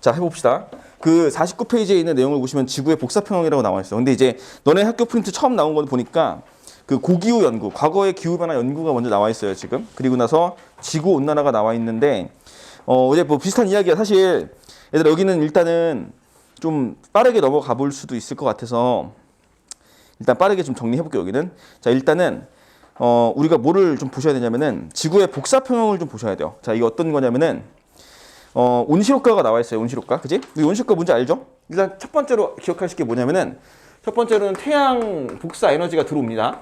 자, 해봅시다. 그 49페이지에 있는 내용을 보시면 지구의 복사평형이라고 나와 있어. 근데 이제 너네 학교 프린트 처음 나온 건 보니까 그 고기후 연구, 과거의 기후변화 연구가 먼저 나와 있어요, 지금. 그리고 나서 지구온난화가 나와 있는데, 이제 뭐 비슷한 이야기가 사실, 얘들아, 여기는 일단은 좀 빠르게 넘어가 볼 수도 있을 것 같아서, 일단 빠르게 좀 정리해볼게요, 여기는. 자, 일단은, 우리가 뭐를 좀 보셔야 되냐면은, 지구의 복사평형을 좀 보셔야 돼요. 자, 이게 어떤 거냐면은, 온실효과가 나와 있어요. 온실효과. 그지? 이 온실효과 뭔지 알죠? 일단 첫 번째로 기억하실 게 뭐냐면은 첫 번째로는 태양 복사 에너지가 들어옵니다.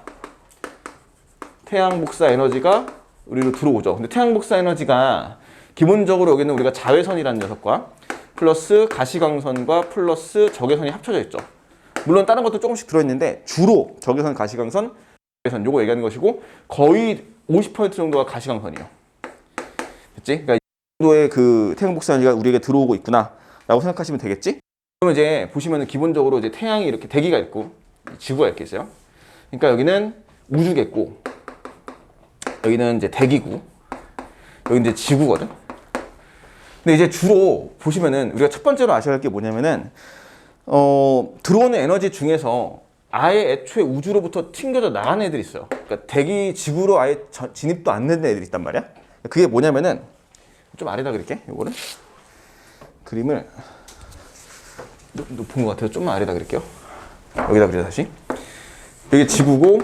태양 복사 에너지가 우리로 들어오죠. 근데 태양 복사 에너지가 기본적으로 여기는 우리가 자외선이라는 녀석과 플러스 가시광선과 플러스 적외선이 합쳐져 있죠. 물론 다른 것도 조금씩 들어있는데 주로 적외선, 가시광선, 자외선 요거 얘기하는 것이고 거의 50% 정도가 가시광선이에요. 됐지? 그러니까 정도의 그 태양 복사 에너지가 우리에게 들어오고 있구나라고 생각하시면 되겠지? 그러면 이제 보시면 기본적으로 이제 태양이 이렇게 대기가 있고 지구가 이렇게 있어요. 그러니까 여기는 우주겠고 여기는 이제 대기고 여기 이제 지구거든. 근데 이제 주로 보시면은 우리가 첫 번째로 아셔야 할 게 뭐냐면은 들어오는 에너지 중에서 아예 애초에 우주로부터 튕겨져 나가는 애들이 있어요. 그러니까 대기 지구로 아예 진입도 안 되는 애들이 있단 말이야. 그게 뭐냐면은 좀 아래다 그릴게. 요거를 그림을 높은 것 같아서 좀만 아래다 그릴게요. 여기다 그려 다시. 여기 지구고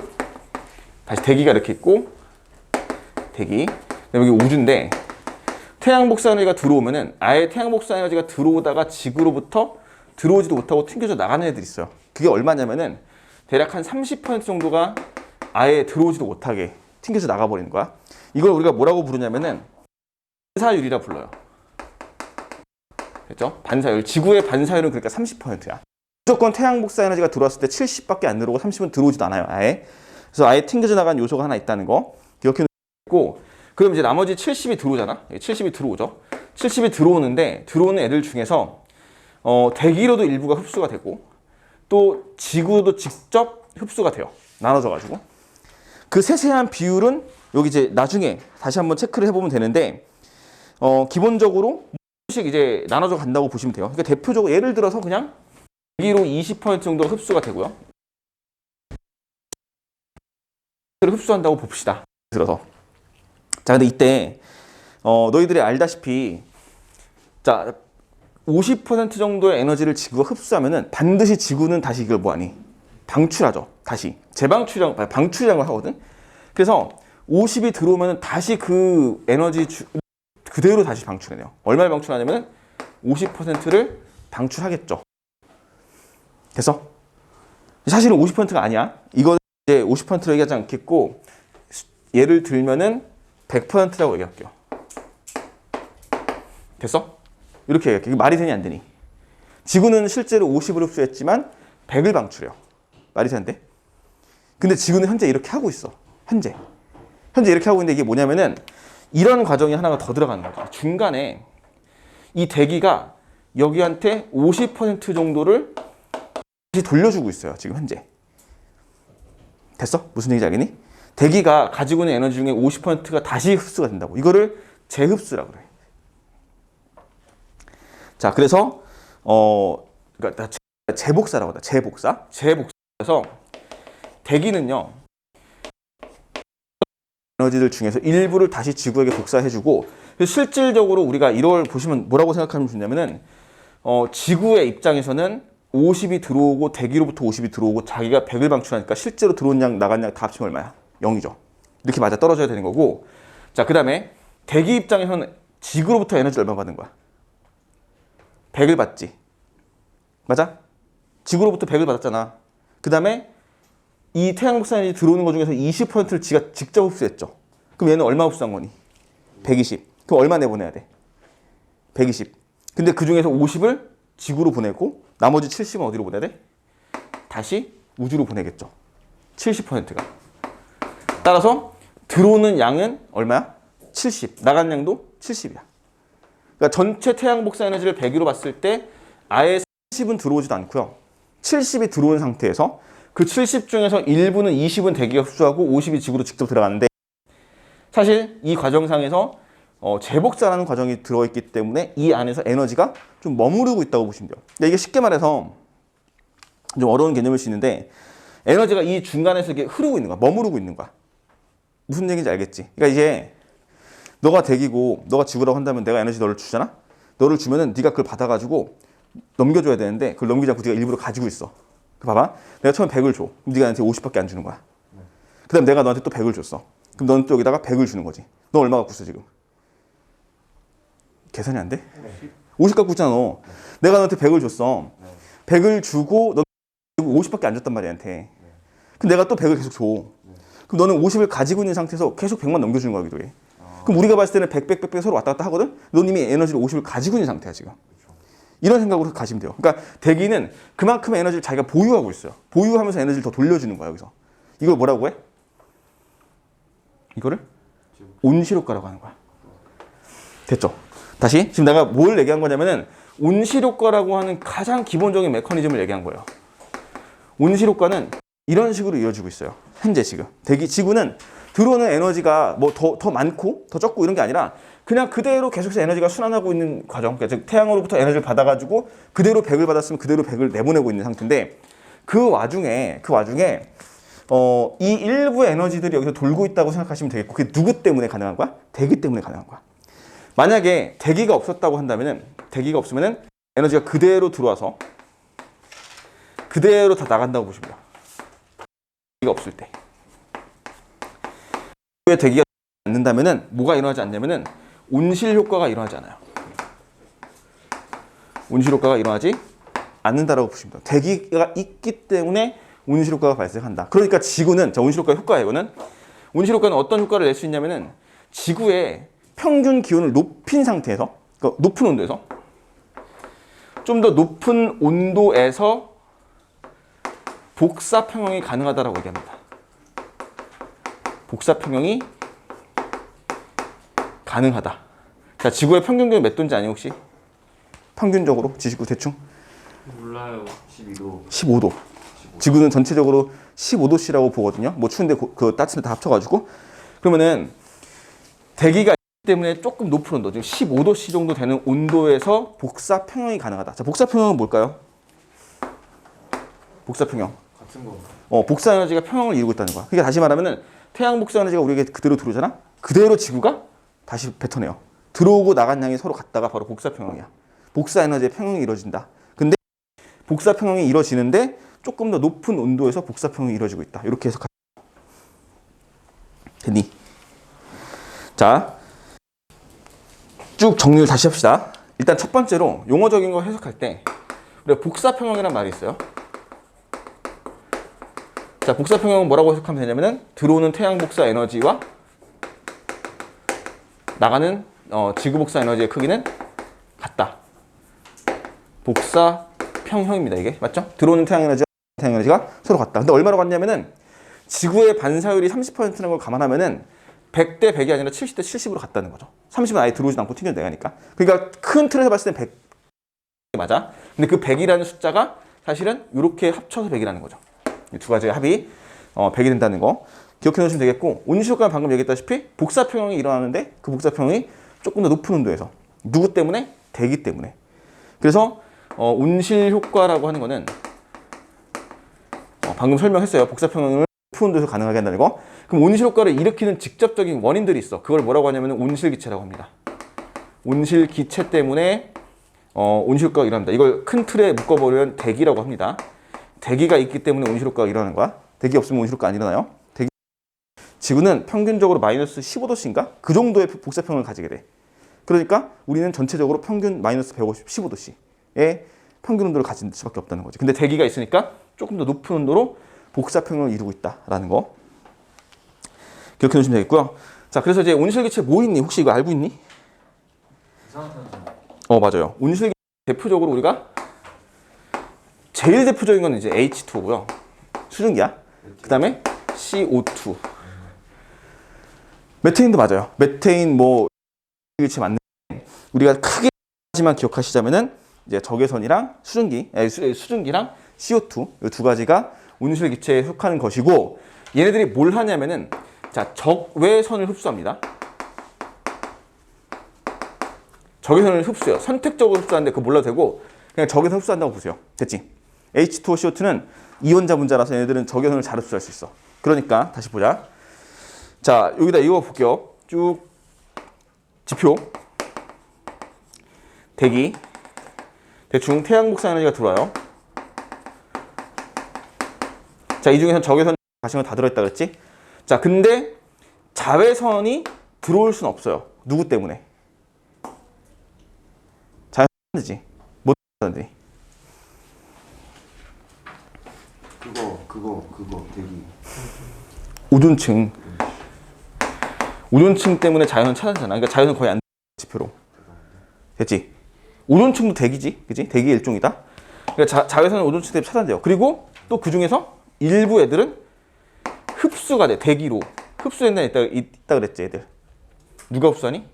다시 대기가 이렇게 있고 대기. 여기 우주인데 태양 복사 에너지가 들어오면은 아예 태양 복사 에너지가 들어오다가 지구로부터 들어오지도 못하고 튕겨져 나가는 애들이 있어요. 그게 얼마냐면은 대략 한 30% 정도가 아예 들어오지도 못하게 튕겨져 나가 버리는 거야. 이걸 우리가 뭐라고 부르냐면은 반사율이라 불러요. 됐죠? 반사율. 지구의 반사율은 그러니까 30%야. 무조건 태양 복사 에너지가 들어왔을 때 70밖에 안 들어오고 30은 들어오지도 않아요. 아예. 그래서 아예 튕겨져 나간 요소가 하나 있다는 거 기억해 놓고 그럼 이제 나머지 70이 들어오잖아. 70이 들어오죠. 70이 들어오는데 들어오는 애들 중에서 대기로도 일부가 흡수가 되고 또 지구도 직접 흡수가 돼요. 나눠져 가지고. 그 세세한 비율은 여기 이제 나중에 다시 한번 체크를 해보면 되는데 기본적으로 씩 이제 나눠져 간다고 보시면 돼요. 그러니까 대표적으로 예를 들어서 그냥 대기로 20% 정도 흡수가 되고요. 흡수한다고 봅시다. 들어서. 자, 근데 이때 너희들이 알다시피 자 50% 정도의 에너지를 지구가 흡수하면은 반드시 지구는 다시 이걸 뭐하니? 방출하죠. 다시 방출이라는 걸 하거든. 그래서 50이 들어오면 다시 그 에너지 그대로 다시 방출해내요. 얼마를 방출하냐면 50%를 방출하겠죠. 됐어? 사실은 50%가 아니야. 이거 이제 50%로 얘기하지 않겠고 예를 들면은 100%라고 얘기할게요. 됐어? 이렇게 얘기할게. 이게 말이 되니 안 되니? 지구는 실제로 50을 흡수했지만 100을 방출해요. 말이 되는데? 근데 지구는 현재 이렇게 하고 있어. 현재 이렇게 하고 있는데 이게 뭐냐면은 이런 과정이 하나가 더 들어가는 거죠. 중간에 이 대기가 여기한테 50% 정도를 다시 돌려주고 있어요. 지금 현재. 됐어? 무슨 얘기인지 알겠니? 대기가 가지고 있는 에너지 중에 50%가 다시 흡수가 된다고. 이거를 재흡수라고 그래. 자, 그래서 그러니까 재복사라고 하다. 재복사에서 대기는요. 에너지들 중에서 일부를 다시 지구에게 복사해주고 실질적으로 우리가 이걸 보시면 뭐라고 생각하면 좋냐면은 지구의 입장에서는 50이 들어오고 대기로부터 50이 들어오고 자기가 100을 방출하니까 실제로 들어온 양 나간 양 다 합치면 얼마야? 0이죠. 이렇게 맞아 떨어져야 되는 거고 자 그 다음에 대기 입장에서는 지구로부터 에너지 얼마 받는 거야? 100을 받지. 맞아? 지구로부터 100을 받았잖아. 그 다음에 이 태양 복사 에너지 들어오는 것 중에서 20%를 지가 직접 흡수했죠. 그럼 얘는 얼마 흡수한 거니? 120. 그럼 얼마 내보내야 돼? 120. 근데 그 중에서 50을 지구로 보내고 나머지 70은 어디로 보내야 돼? 다시 우주로 보내겠죠. 70%가. 따라서 들어오는 양은 얼마야? 70. 나간 양도 70이야. 그러니까 전체 태양 복사 에너지를 100으로 봤을 때 아예 30은 들어오지도 않고요. 70이 들어온 상태에서 그 70 중에서 일부는 20은 대기가 흡수하고 50이 지구로 직접 들어가는데 사실 이 과정상에서 재복사라는 과정이 들어있기 때문에 이 안에서 에너지가 좀 머무르고 있다고 보시면 돼요. 근데 이게 쉽게 말해서 좀 어려운 개념일 수 있는데 에너지가 이 중간에서 이렇게 흐르고 있는 거야. 머무르고 있는 거야. 무슨 얘기인지 알겠지? 그러니까 이제 너가 대기고 너가 지구라고 한다면 내가 에너지 너를 주잖아? 너를 주면은 네가 그걸 받아가지고 넘겨줘야 되는데 그걸 넘기지 않고 네가 일부러 가지고 있어. 봐봐. 내가 처음에 100을 줘. 그럼 네가 나한테 50밖에 안 주는 거야. 그 다음에 내가 너한테 또 100을 줬어. 그럼 너는 또 여기다가 100을 주는 거지. 너 얼마 갖고 있어 지금? 계산이 안 돼? 50 갖고 있잖아 너. 내가 너한테 100을 줬어. 100을 주고 너 50밖에 안 줬단 말이야 한테. 그럼 내가 또 100을 계속 줘. 그럼 너는 50을 가지고 있는 상태에서 계속 100만 넘겨주는 거야 기도에. 그럼 우리가 봤을 때는 100, 100, 100, 100 서로 왔다 갔다 하거든? 넌 이미 에너지를 50을 가지고 있는 상태야 지금. 이런 생각으로 가시면 돼요. 그러니까 대기는 그만큼의 에너지를 자기가 보유하고 있어요. 보유하면서 에너지를 더 돌려주는 거야 여기서. 이걸 뭐라고 해? 이거를 온실효과라고 하는 거야. 됐죠? 다시 지금 내가 뭘 얘기한 거냐면은 온실효과라고 하는 가장 기본적인 메커니즘을 얘기한 거예요. 온실효과는 이런 식으로 이어지고 있어요. 현재 지금 대기 지구는 들어오는 에너지가 뭐 더 많고 더 적고 이런 게 아니라 그냥 그대로 계속해서 에너지가 순환하고 있는 과정. 그러니까 즉 태양으로부터 에너지를 받아가지고 그대로 100을 받았으면 그대로 100을 내보내고 있는 상태인데 그 와중에 이 일부의 에너지들이 여기서 돌고 있다고 생각하시면 되겠고 그게 누구 때문에 가능한 거야? 대기 때문에 가능한 거야. 만약에 대기가 없었다고 한다면은 대기가 없으면은 에너지가 그대로 들어와서 그대로 다 나간다고 보시면 돼요. 대기가 없을 때. 왜 대기가 않는다면은 뭐가 일어나지 않냐면은 온실 효과가 일어나지 않아요. 온실 효과가 일어나지 않는다라고 보시면 돼요. 대기가 있기 때문에 온실 효과가 발생한다. 그러니까 지구는 온실 효과의 효과예요. 이거는 온실 효과는 어떤 효과를 낼 수 있냐면은 지구의 평균 기온을 높인 상태에서 그러니까 높은 온도에서 좀 더 높은 온도에서 복사 평형이 가능하다라고 얘기합니다. 복사 평형이 가능하다. 자, 지구의 평균 기온 몇 도인지 아니 혹시? 평균적으로 지식구 대충? 몰라요. 12도. 15도. 지구는 전체적으로 15도씨라고 보거든요. 뭐 추운데 그 따뜻한 다 합쳐가지고. 그러면은 대기가 있기 때문에 조금 높은 온도, 지금 15도씨 정도 되는 온도에서 복사 평형이 가능하다. 자, 복사 평형은 뭘까요? 복사 평형. 같은 거. 복사 에너지가 평형을 이루고 있다는 거야. 그러니까 다시 말하면은 태양 복사 에너지가 우리에게 그대로 들어오잖아. 그대로 지구가 다시 뱉어내요. 들어오고 나간 양이 서로 같다가 바로 복사 평형이야. 복사 에너지의 평형이 이루어진다. 근데 복사 평형이 이루어지는데 조금 더 높은 온도에서 복사 평형이 이루어지고 있다. 이렇게 해서 됐니? 자, 쭉 정리를 다시 합시다. 일단 첫 번째로 용어적인 거 해석할 때 우리가 복사 평형이란 말이 있어요. 자, 복사 평형은 뭐라고 해석하면 되냐면은 들어오는 태양 복사 에너지와 나가는 지구 복사 에너지의 크기는 같다. 복사 평형입니다. 이게 맞죠? 들어오는 태양 에너지가 서로 같다. 근데 얼마로 같냐면은 지구의 반사율이 30%라는 걸 감안하면은 100대 100이 아니라 70대 70으로 같다는 거죠. 30은 아예 들어오지 않고 튕겨내가니까. 그러니까 큰 틀에서 봤을 때 100 맞아. 근데 그 100이라는 숫자가 사실은 이렇게 합쳐서 100이라는 거죠. 이 두 가지의 합이 100이 된다는 거 기억해 놓으시면 되겠고, 온실효과는 방금 얘기했다시피 복사평형이 일어나는데 그 복사평형이 조금 더 높은 온도에서 누구 때문에? 대기 때문에. 그래서 온실효과라고 하는 거는 방금 설명했어요. 복사평형을 높은 온도에서 가능하게 한다는 거. 그럼 온실효과를 일으키는 직접적인 원인들이 있어. 그걸 뭐라고 하냐면 온실기체라고 합니다. 온실기체 때문에 온실효과가 일어납니다. 이걸 큰 틀에 묶어버리면 대기라고 합니다. 대기가 있기 때문에 온실효과가 일어나는 거야. 대기 없으면 온실효과 안 일어나요. 지구는 평균적으로 마이너스 15도씨인가? 그 정도의 복사평형을 가지게 돼. 그러니까 우리는 전체적으로 평균 마이너스 150, 15도씨의 평균 온도를 가진 수밖에 없다는 거지. 근데 대기가 있으니까 조금 더 높은 온도로 복사평형을 이루고 있다라는 거 기억해 놓으시면 되겠고요. 자, 그래서 이제 온실기체 뭐 있니? 혹시 이거 알고 있니? 이산화탄소. 맞아요. 온실기체 대표적으로 우리가 제일 대표적인 건 이제 H2고요. 수증기야. 그 다음에 CO2. 메테인도 맞아요. 메테인 뭐 기체 맞는 우리가 크게 하지만 기억하시자면은 이제 적외선이랑 수증기랑 CO2 이 두 가지가 온실기체에 속하는 것이고, 얘네들이 뭘 하냐면은 자, 적외선을 흡수합니다. 적외선을 흡수해요. 선택적으로 흡수하는데 그거 몰라도 되고 그냥 적외선 흡수한다고 보세요. 됐지? H2O, CO2는 이온자 분자라서 얘네들은 적외선을 잘 흡수할 수 있어. 그러니까 다시 보자. 자, 여기다 이거 볼게요. 쭉 지표 대기 대충 태양 복사 에너지가 들어와요. 자, 이 중에서 적외선 가시면 다 들어있다 그랬지? 자, 근데 자외선이 들어올 수는 없어요. 누구 때문에? 자외선이지. 못 들어오는데. 그거 대기. 오존층. 오존층 때문에 자외선 차단되잖아. 그러니까 자외선 거의 안 지표로. 됐지? 오존층도 대기지, 그지? 대기의 일종이다. 그러니까 자외선은 오존층 때문에 차단돼요. 그리고 또 그 중에서 일부 애들은 흡수가 돼. 대기로 흡수된다 있다 그랬지, 애들. 누가 흡수하니?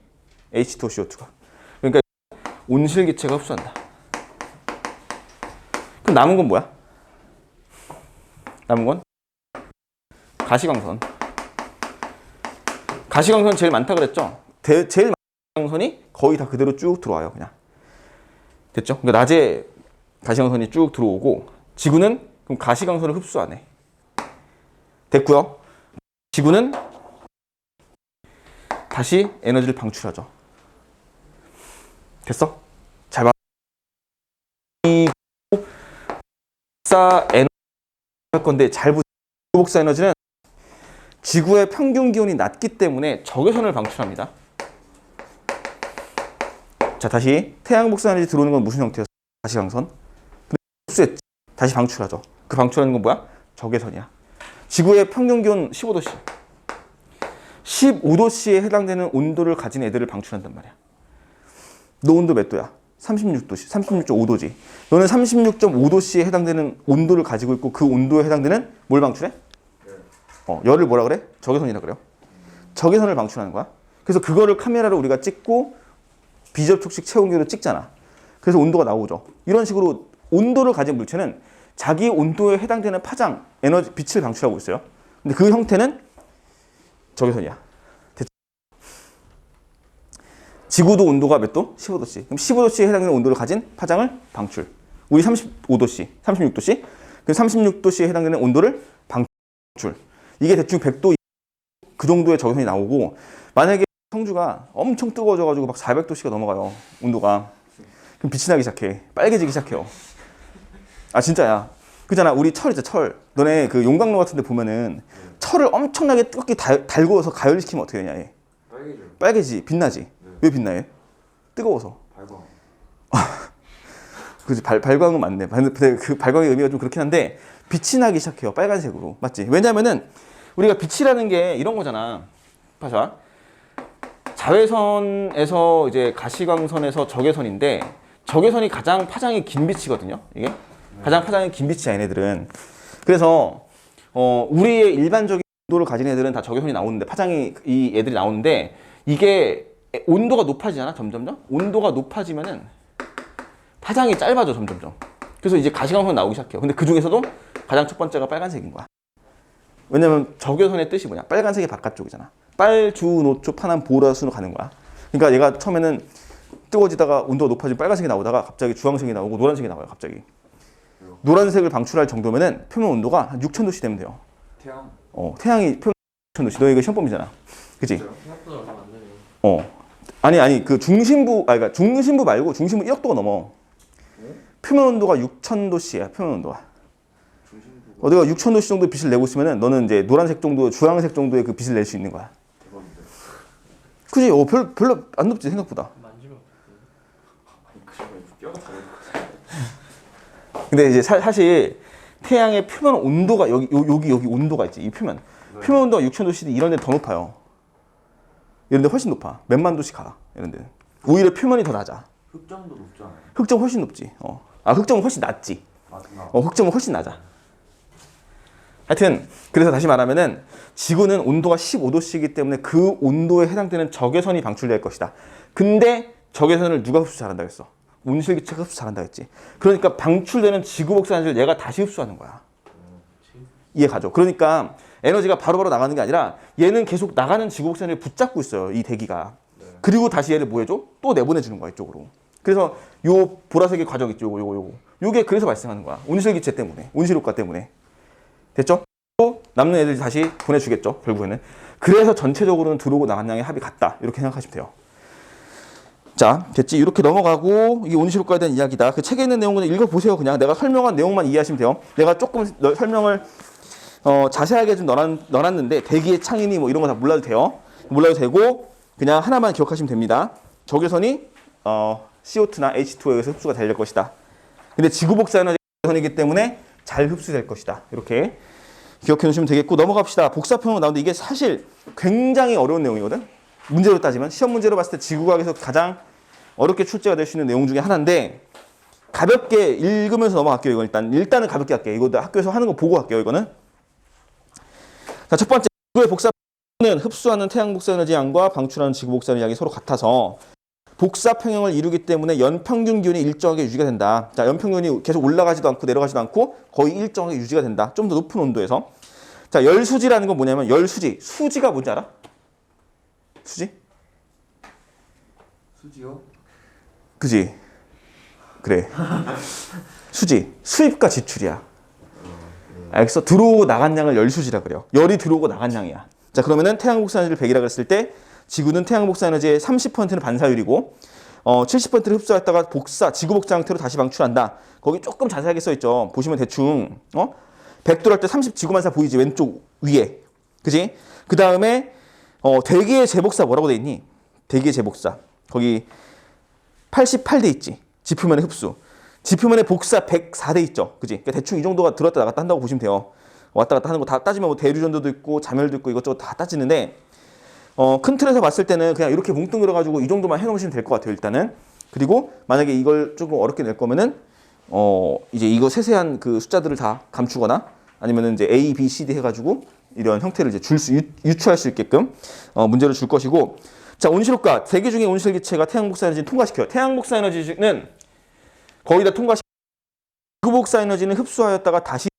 H2O, CO2가. 그러니까 온실기체가 흡수한다. 그럼 남은 건 뭐야? 남은 건 가시광선. 가시광선 제일 많다 그랬죠? 제일 많은 가시광선이 거의 다 그대로 쭉 들어와요, 그냥. 됐죠? 그러니까 낮에 가시광선이 쭉 들어오고 지구는 그럼 가시광선을 흡수 안 해. 됐고요. 지구는 다시 에너지를 방출하죠. 됐어? 잘 봐. 이 복사 에너지 할 건데 잘 보세요. 복사 에너지는 지구의 평균 기온이 낮기 때문에 적외선을 방출합니다. 자, 다시 태양 복사 에너지 들어오는 건 무슨 형태였어? 가시광선. 근데 흡수했지. 다시 방출하죠. 그 방출하는 건 뭐야? 적외선이야. 지구의 평균 기온 15도씨. 15도씨에 해당되는 온도를 가진 애들을 방출한단 말이야. 너 온도 몇 도야? 36도씨. 36.5도지. 너는 36.5도씨에 해당되는 온도를 가지고 있고 그 온도에 해당되는 뭘 방출해? 열을 뭐라 그래? 적외선이라 그래요. 적외선을 방출하는 거야. 그래서 그거를 카메라로 우리가 찍고 비접촉식 체온계로 찍잖아. 그래서 온도가 나오죠. 이런 식으로 온도를 가진 물체는 자기 온도에 해당되는 파장, 에너지, 빛을 방출하고 있어요. 근데 그 형태는 적외선이야. 됐죠? 지구도 온도가 몇 도? 15도씨. 그럼 15도씨에 해당되는 온도를 가진 파장을 방출. 우리 35도씨, 36도씨. 그럼 36도씨에 해당되는 온도를 방출. 이게 대충 100도 그 정도의 적외선이 나오고 만약에 성주가 엄청 뜨거워져가지고 막 400도씨가 넘어가요. 온도가. 그럼 빛이 나기 시작해. 빨개지기 시작해요. 아 진짜야. 그잖아. 우리 철 있잖아. 철. 너네 그 용광로 같은 데 보면은 철을 엄청나게 뜨겁게 달구어서 가열시키면 어떻게 되냐 얘. 빨개지. 빛나지. 왜 빛나요? 뜨거워서. 발광. 그지. 발광은 맞네. 근데 그 발광의 의미가 좀 그렇긴 한데 빛이 나기 시작해요. 빨간색으로. 맞지? 왜냐면은 우리가 빛이라는 게 이런 거잖아. 봐봐. 자외선에서 이제 가시광선에서 적외선인데 적외선이 가장 파장이 긴 빛이거든요. 이게 가장 파장이 긴 빛이야 얘네들은. 그래서 우리의 일반적인 온도를 가진 애들은 다 적외선이 나오는데 파장이 이 애들이 나오는데 이게 온도가 높아지잖아. 점점점 온도가 높아지면은 파장이 짧아져 점점점. 그래서 이제 가시광선이 나오기 시작해요. 근데 그 중에서도 가장 첫 번째가 빨간색인 거야. 왜냐면 적외선의 뜻이 뭐냐? 빨간색이 바깥쪽이잖아. 빨주 노초 파란 보라순으로 가는 거야. 그러니까 얘가 처음에는 뜨거워지다가 온도가 높아지면 빨간색이 나오다가 갑자기 주황색이 나오고 노란색이 나와요. 갑자기. 노란색을 방출할 정도면은 표면 온도가 한 6000도씨 되면 돼요. 태양. 태양이 표면 6000도씨. 너 이거 시험범위잖아. 그치? 생각보다 얼마 안 되네요. 아니 그 중심부 그러니까 중심부 말고 중심부 1억도가 넘어. 표면 온도가 6000도씨야. 표면 온도가. 내가 6000도씨 정도의 빛을 내고 있으면은 너는 이제 노란색 정도, 주황색 정도의 그 빛을 낼 수 있는 거야. 대박인데. 그지? 별로 안 높지 생각보다. 만지면. 뼈가 다르. 근데 이제 사실 태양의 표면 온도가 여기 온도가 있지. 이 표면. 네. 표면 온도가 6000도씨 이런 데 더 높아요. 이런 데 훨씬 높아. 몇만 도씩 가. 이런 데는. 오히려 표면이 더 낮아. 흑점도 높잖아요. 흑점 훨씬 높지. 흑점은 훨씬 낮지. 맞나? 흑점은 훨씬 낮아. 하여튼 그래서 다시 말하면은 지구는 온도가 15도씨이기 때문에 그 온도에 해당되는 적외선이 방출될 것이다. 근데 적외선을 누가 흡수 잘한다 했어? 온실기체가 흡수 잘한다 했지. 그러니까 방출되는 지구 복사 에너지를 얘가 다시 흡수하는 거야. 이해 가죠? 그러니까 에너지가 바로바로 나가는 게 아니라 얘는 계속 나가는 지구 복사 에너지를 붙잡고 있어요. 이 대기가. 그리고 다시 얘를 뭐 해줘? 또 내보내주는 거야 이쪽으로. 그래서 요 보라색의 과정 있죠. 요거. 요게 그래서 발생하는 거야. 온실기체 때문에. 온실효과 때문에. 됐죠? 또 남는 애들이 다시 보내주겠죠. 결국에는. 그래서 전체적으로는 들어오고 나간 양의 합이 같다. 이렇게 생각하시면 돼요. 자, 됐지? 이렇게 넘어가고 이게 온실효과에 대한 이야기다. 그 책에 있는 내용은 읽어보세요. 그냥 내가 설명한 내용만 이해하시면 돼요. 내가 조금 설명을 자세하게 좀 넣어놨는데 대기의 창이니 뭐 이런 거 다 몰라도 돼요. 몰라도 되고 그냥 하나만 기억하시면 됩니다. 적외선이 CO2나 H2에 의해서 흡수가 될 것이다. 근데 지구복사 에너지선이기 때문에 잘 흡수될 것이다. 이렇게 기억해 놓으시면 되겠고 넘어갑시다. 복사평은 나오는데 이게 사실 굉장히 어려운 내용이거든. 문제로 따지면 시험 문제로 봤을 때 지구과학에서 가장 어렵게 출제가 될 수 있는 내용 중에 하나인데 가볍게 읽으면서 넘어갈게요. 이건 일단은 가볍게 할게요. 이거 학교에서 하는 거 보고 할게요. 이거는. 자, 첫 번째 지구의 복사는 흡수하는 태양 복사 에너지 양과 방출하는 지구 복사 에너지 양이 서로 같아서 복사 평형을 이루기 때문에 연평균 기온이 일정하게 유지가 된다. 자, 연평균이 계속 올라가지도 않고 내려가지도 않고 거의 일정하게 유지가 된다. 좀 더 높은 온도에서. 자, 열수지라는 건 뭐냐면 열수지. 수지가 뭔지 알아? 수지? 수지요? 그지? 그래. 수지. 수입과 지출이야. 알겠어? 들어오고 나간 양을 열수지라 그래요. 열이 들어오고 나간 양이야. 자, 그러면은 태양 복사 에너지를 100이라 그랬을 때 지구는 태양 복사 에너지의 30%는 반사율이고 70%를 흡수했다가 지구 복사 형태로 다시 방출한다. 거기 조금 자세하게 써 있죠. 보시면 대충 100도를 할 때 30 지구 반사 보이지? 왼쪽 위에. 그지? 그다음에 대기의 재복사 뭐라고 돼 있니? 대기의 재복사. 거기 88대 있지. 지표면의 흡수. 지표면의 복사 104대 있죠. 그지? 그러니까 대충 이 정도가 들었다 나갔다 한다고 보시면 돼요. 왔다 갔다 하는 거 다 따지면 뭐 대류전도도 있고 자멸도 있고 이것저것 다 따지는데 큰 틀에서 봤을 때는 그냥 이렇게 뭉뚱그려가지고 이 정도만 해놓으시면 될 것 같아요. 일단은. 그리고 만약에 이걸 조금 어렵게 낼 거면은 이제 이거 세세한 그 숫자들을 다 감추거나 아니면은 이제 A, B, C, D 해가지고 이런 형태를 이제 유추할 수 있게끔 문제를 줄 것이고. 자, 온실효과. 대기 중에 온실기체가 태양 복사 에너지를 통과시켜요. 태양 복사 에너지는 거의 다 통과시켜. 지구 복사 에너지는 흡수하였다가 다시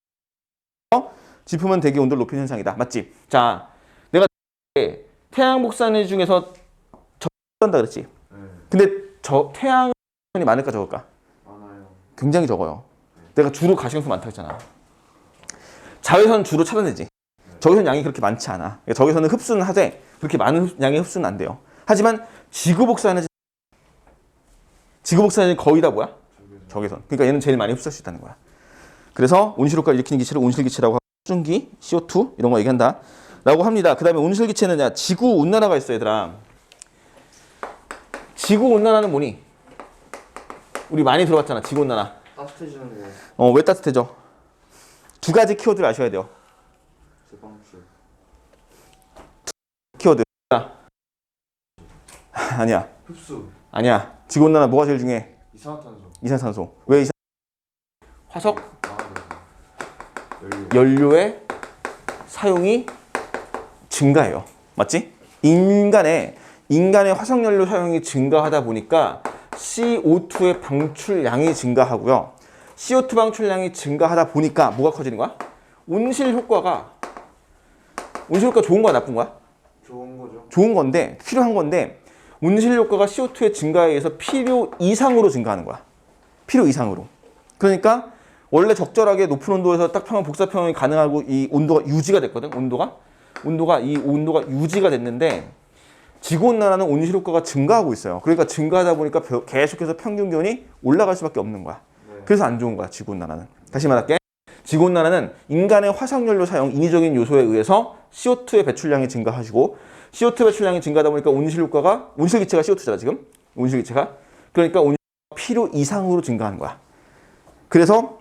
지표면 대기 온도를 높이는 현상이다. 맞지? 자, 내가 태양 복사 에너지 중에서 적한다 그랬지? 네. 근데 태양이 많을까 적을까? 많아요. 굉장히 적어요. 내가 주로 가시경수 많다고 했잖아. 자외선 주로 차단되지. 적외선 양이 그렇게 많지 않아. 적외선은 흡수는 하되 그렇게 많은 양의 흡수는 안 돼요. 하지만 지구 복사 에너지 거의 다 뭐야? 적외선. 그러니까 얘는 제일 많이 흡수할 수 있다는 거야. 그래서 온실효과를 일으키는 기체를 온실기체라고 하고 수증기, CO2 이런 거 얘기한다 라고 합니다. 그 다음에 온실기체는 지구온난화가 있어 얘들아. 지구온난화는 뭐니? 우리 많이 들어봤잖아. 지구온난화. 따뜻해지는 거. 왜 따뜻해져? 두 가지 키워드를 아셔야 돼요. 재방출. 키워드. 아니야. 흡수. 아니야. 지구온난화 뭐가 제일 중요해? 이산화탄소. 이산화탄소. 왜 화석 연료. 연료의 사용이 증가해요. 맞지? 인간의 화석연료 사용이 증가하다 보니까 CO2의 방출량이 증가하고요. CO2 방출량이 증가하다 보니까 뭐가 커지는 거야? 온실효과 좋은 거야 나쁜 거야? 좋은 거죠. 좋은 건데 필요한 건데 온실효과가 CO2의 증가에 의해서 필요 이상으로 증가하는 거야. 필요 이상으로. 그러니까 원래 적절하게 높은 온도에서 딱 평형 복사평형이 가능하고 이 온도가 유지가 됐거든. 온도가 유지가 됐는데 지구온난화는 온실효과가 증가하고 있어요. 그러니까 증가하다 보니까 계속해서 평균 기온이 올라갈 수밖에 없는 거야. 네. 그래서 안 좋은 거야 지구온난화는. 다시 말할게. 지구온난화는 인간의 화석연료 사용, 인위적인 요소에 의해서 CO2의 배출량이 증가하시고 CO2 배출량이 증가하다 보니까 온실기체가 CO2잖아 지금. 온실기체가. 그러니까 온실효과가 필요 이상으로 증가하는 거야. 그래서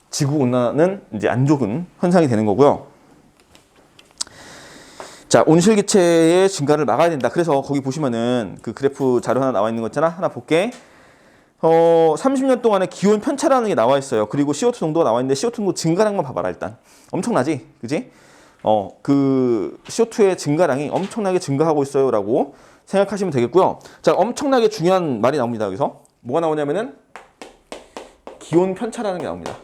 지구온난화는 이제 안 좋은 현상이 되는 거고요. 자, 온실기체의 증가를 막아야 된다. 그래서 거기 보시면은 그 그래프 자료 하나 나와 있는 거 있잖아. 하나 볼게. 30년 동안의 기온 편차라는 게 나와 있어요. 그리고 CO2 농도가 나와 있는데 CO2 농도 증가량만 봐봐라 일단. 엄청나지? 그지? 그 CO2의 증가량이 엄청나게 증가하고 있어요라고 생각하시면 되겠고요. 자, 엄청나게 중요한 말이 나옵니다. 여기서 뭐가 나오냐면은 기온 편차라는 게 나옵니다.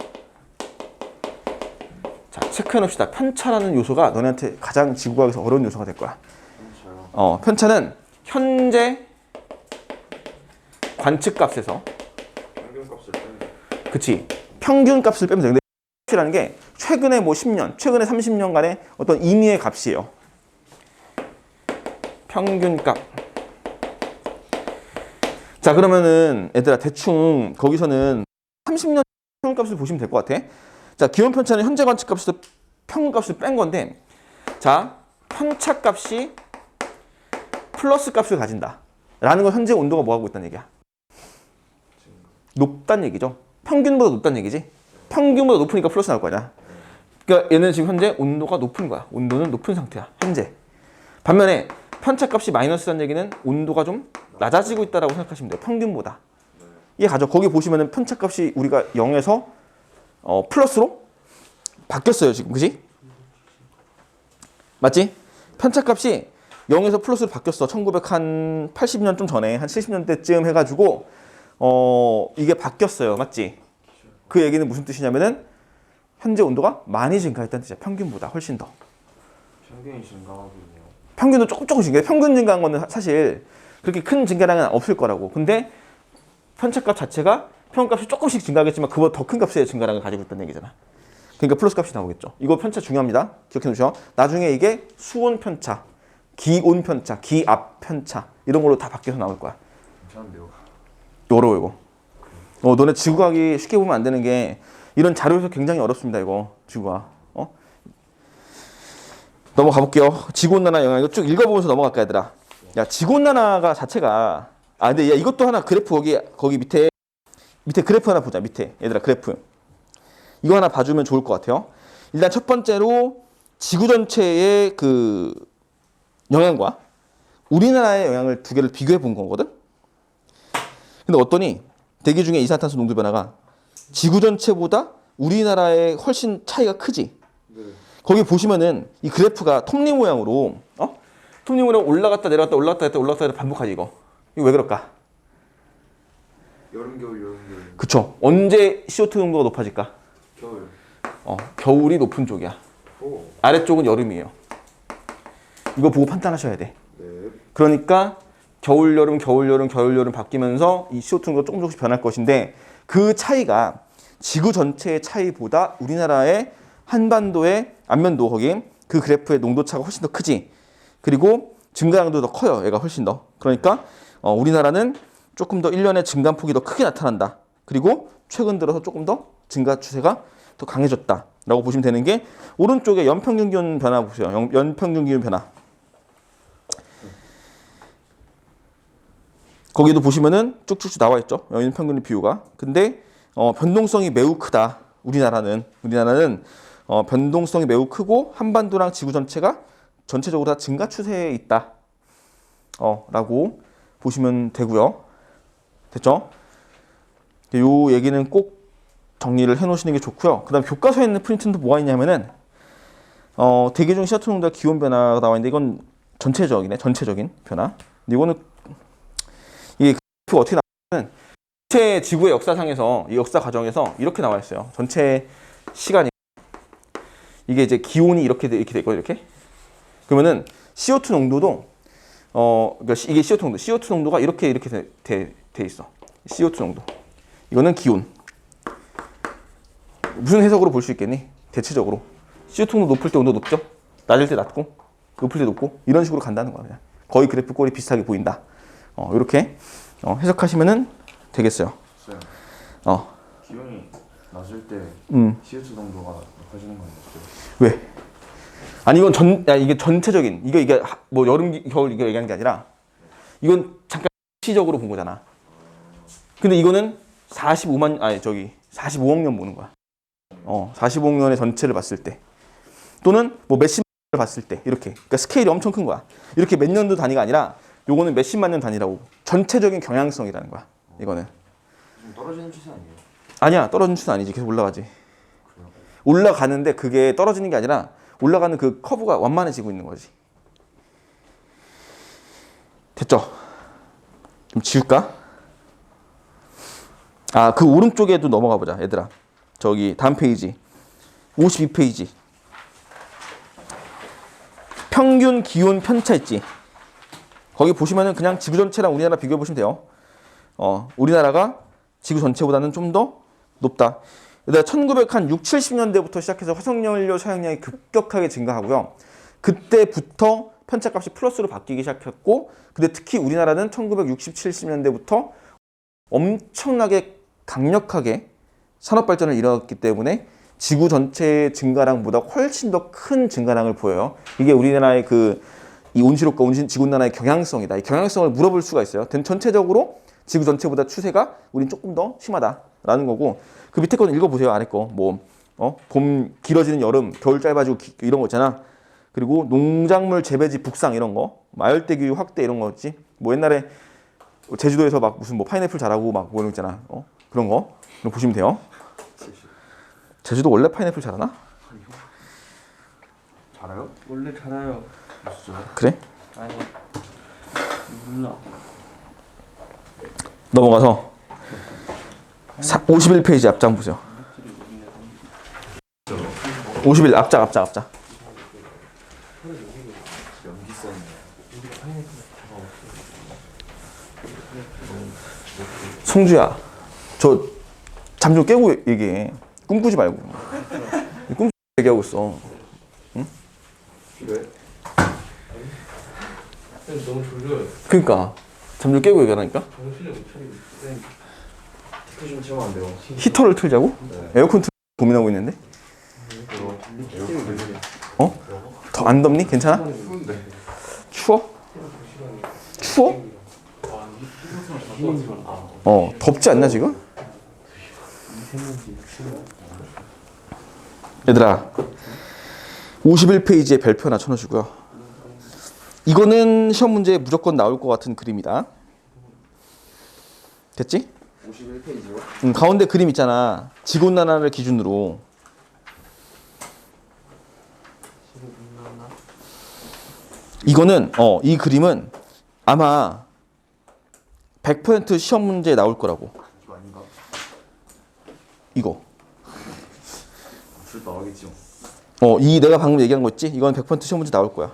자, 체크해 놓읍시다. 편차라는 요소가 너네한테 가장 지구과학에서 어려운 요소가 될 거야. 그렇죠. 편차는 현재 관측값에서 평균값을 빼면 그치 평균값을 빼면 돼. 근데 값이라는 게 최근에 뭐 10년, 최근에 30년간의 어떤 임의의 값이에요. 평균값. 자 그러면은 얘들아 대충 거기서는 30년 평균값을 보시면 될 것 같아. 자 기온 편차는 현재 관측값에서 평균값을 뺀 건데 자 편차값이 플러스 값을 가진다 라는 건 현재 온도가 뭐 하고 있다는 얘기야? 높다는 얘기죠. 평균보다 높다는 얘기지. 평균보다 높으니까 플러스 나올 거 아니야. 그러니까 얘는 지금 현재 온도가 높은 거야. 온도는 높은 상태야 현재. 반면에 편차값이 마이너스라는 얘기는 온도가 좀 낮아지고 있다라고 생각하시면 돼요. 평균보다. 이해 가죠? 거기 보시면은 편차값이 우리가 0에서 플러스로 바뀌었어요 지금. 그지? 맞지? 편차값이 0에서 플러스로 바뀌었어. 1980년 좀 전에 한 70년대쯤 해가지고 이게 바뀌었어요. 맞지? 그 얘기는 무슨 뜻이냐면은 현재 온도가 많이 증가했다는 뜻이야. 평균보다 훨씬 더. 평균이 증가하고 있네요. 평균도 조금 증가해. 평균 증가한 거는 사실 그렇게 큰 증가량은 없을 거라고. 근데 편차값 자체가 평균값이 조금씩 증가하겠지만 그보다 더 큰 값의 증가량을 가지고 있다는 얘기잖아. 그러니까 플러스 값이 나오겠죠. 이거 편차 중요합니다. 기억해 놓으셔. 나중에 이게 수온 편차, 기온 편차, 기압 편차 이런 걸로 다 바뀌어서 나올 거야. 괜찮은데요? 어려워 이거. 너네 지구과학이 쉽게 보면 안 되는 게 이런 자료에서 굉장히 어렵습니다. 이거 지구과학. 넘어가 볼게요. 지구온난화 영향 이거 쭉 읽어보면서 넘어갈까 얘들아. 야 지구온난화가 자체가 근데 야 이것도 하나 그래프 거기 밑에 그래프 하나 보자. 밑에 얘들아 그래프 이거 하나 봐주면 좋을 것 같아요. 일단 첫 번째로 지구 전체의 그 영향과 우리나라의 영향을 두 개를 비교해 본 거거든. 근데 어떠니 대기 중에 이산화탄소 농도 변화가 지구 전체보다 우리나라에 훨씬 차이가 크지. 네. 거기 보시면은 이 그래프가 톱니 모양으로 톱니 모양 올라갔다 내려갔다 올라갔다 내려갔다 올라갔다 내려갔다 반복하지 이거 왜 그럴까? 여름 겨울. 그쵸. 언제 CO2 농도가 높아질까? 겨울. 겨울이 높은 쪽이야. 오. 아래쪽은 여름이에요. 이거 보고 판단하셔야 돼. 네. 그러니까 겨울 여름 겨울 여름 겨울 여름 바뀌면서 이 CO2 농도가 조금씩 변할 것인데 그 차이가 지구 전체의 차이보다 우리나라의 한반도의 안면도 거기 그 그래프의 농도 차가 훨씬 더 크지. 그리고 증가량도 더 커요. 얘가 훨씬 더. 그러니까 우리나라는 조금 더 1년의 증가폭이 더 크게 나타난다. 그리고 최근 들어서 조금 더 증가 추세가 더 강해졌다라고 보시면 되는 게 오른쪽에 연평균 기온 변화 보세요. 연평균 기온 변화. 거기도 보시면은 쭉쭉쭉 나와 있죠. 연평균의 비율가. 근데 변동성이 매우 크다. 우리나라는 변동성이 매우 크고 한반도랑 지구 전체가 전체적으로 다 증가 추세에 있다. 라고 보시면 되고요. 됐죠? 요 얘기는 꼭 정리를 해 놓으시는 게 좋고요. 그다음 교과서에 있는 프린트도 뭐가 있냐면은 대기 중 CO2 농도와 기온 변화가 나와 있는데 이건 전체적인 변화. 근데 이거는 이게 그래프가 어떻게 나오냐면 전체 지구의 역사상에서 이 역사 과정에서 이렇게 나와 있어요. 전체 시간이 이게 이제 기온이 이렇게 돼 있고 이렇게 그러면은 CO2 농도도 그러니까 이게 CO2 농도가 이렇게 돼 있어. CO2 농도. 이거는 기온. 무슨 해석으로 볼 수 있겠니? 대체적으로 CO2 농도 높을 때 온도 높죠? 낮을 때 낮고 높을 때 높고 이런 식으로 간다는 거야. 그냥. 거의 그래프 꼴이 비슷하게 보인다. 이렇게 해석하시면은 되겠어요. 쌤. 기온이 낮을 때 CO2 농도가 높아지는 거 아니었어요? 왜? 아니 이건 이게 전체적인 이게 뭐 여름 겨울 이거 얘기하는 게 아니라 이건 잠깐 시적으로 본 거잖아. 근데 이거는 45억 년 보는 거야. 45억 년의 전체를 봤을 때 또는 뭐 몇십만 년을 봤을 때 이렇게 그러니까 스케일이 엄청 큰 거야. 이렇게 몇 년도 단위가 아니라 요거는 몇십만 년 단위라고 전체적인 경향성이라는 거야. 이거는 좀 떨어지는 추세 아니에요? 아니야 떨어지는 추세 아니지. 계속 올라가지. 올라가는데 그게 떨어지는 게 아니라 올라가는 그 커브가 완만해지고 있는 거지. 됐죠? 좀 지울까? 그 오른쪽에도 넘어가 보자, 얘들아. 저기 다음 페이지 52페이지 평균 기온 편차 있지. 거기 보시면은 그냥 지구 전체랑 우리나라 비교해 보시면 돼요. 우리나라가 지구 전체보다는 좀 더 높다. 그다음 1960, 70년대부터 시작해서 화석연료 사용량이 급격하게 증가하고요. 그때부터 편차값이 플러스로 바뀌기 시작했고, 근데 특히 우리나라는 1960, 70년대부터 엄청나게 강력하게 산업 발전을 이뤄왔기 때문에 지구 전체의 증가량보다 훨씬 더 큰 증가량을 보여요. 이게 우리나라의 이 온실효과, 지구온난화의 경향성이다. 이 경향성을 물어볼 수가 있어요. 전체적으로 지구 전체보다 추세가 우린 조금 더 심하다라는 거고, 그 밑에 거는 읽어보세요. 아래 거. 봄 길어지는 여름, 겨울 짧아지고 이런 거 있잖아. 그리고 농작물 재배지 북상 이런 거, 마열대 기후 확대 이런 거였지. 옛날에 제주도에서 막 무슨 파인애플 자라고 막 이런 거 있잖아. 그런 거 보시면 돼요. 제주도 원래 파인애플 자라나? 잘해요? 원래 잘해요. 진짜요? 그래? 아니 몰라. 넘어가서 51페이지 앞장 보세요. 51 앞장. 연기 썼네. 성주야, 저 잠 좀 깨고 얘기해. 꿈꾸지 말고. 꿈 얘기하고 있어. 왜? 너무 졸려요. 그러니까 잠 좀 깨고 얘기하라니까. 정신을 못 차리고 있어. 티켓 좀 채우면 안 돼요? 히터를 틀자고? 네. 에어컨 틀 고민하고 있는데. 더 안 덥니? 괜찮아? 추운데. 추워? 추워? 덥지 않나 지금? 얘들아, 51페이지에 별표 하나 쳐놓으시고요. 이거는 시험 문제에 무조건 나올 것 같은 그림이다. 됐지? 51페이지요? 가운데 그림 있잖아. 지구온난화를 기준으로. 이거는 이 그림은 아마 100% 시험 문제에 나올 거라고. 이거 아닌가? 이거. 줄 나가겠죠. 이 내가 방금 얘기한 거 있지? 이건 100% 시험 문제 나올 거야.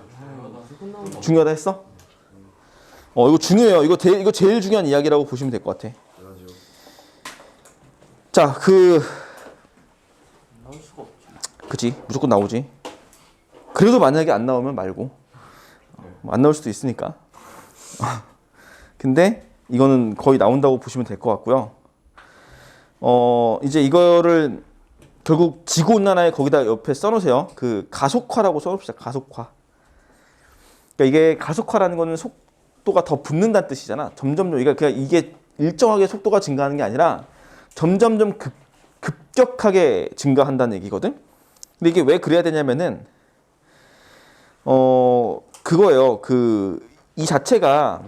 중요하다 했어? 이거 중요해요. 이거 제일 중요한 이야기라고 보시면 될 것 같아. 그래가지고 자, 나올 수가 없지. 그치? 무조건 나오지. 그래도 만약에 안 나오면 말고. 안 나올 수도 있으니까. 근데 이거는 거의 나온다고 보시면 될 것 같고요. 이제 이거를 결국 지구온난화에 거기다 옆에 써놓으세요. 가속화라고 써놓읍시다. 가속화. 그러니까 이게 가속화라는 거는 속도가 더 붙는다는 뜻이잖아. 점점점 이게 일정하게 속도가 증가하는 게 아니라 점점점 급격하게 증가한다는 얘기거든. 근데 이게 왜 그래야 되냐면은 그거예요. 이 자체가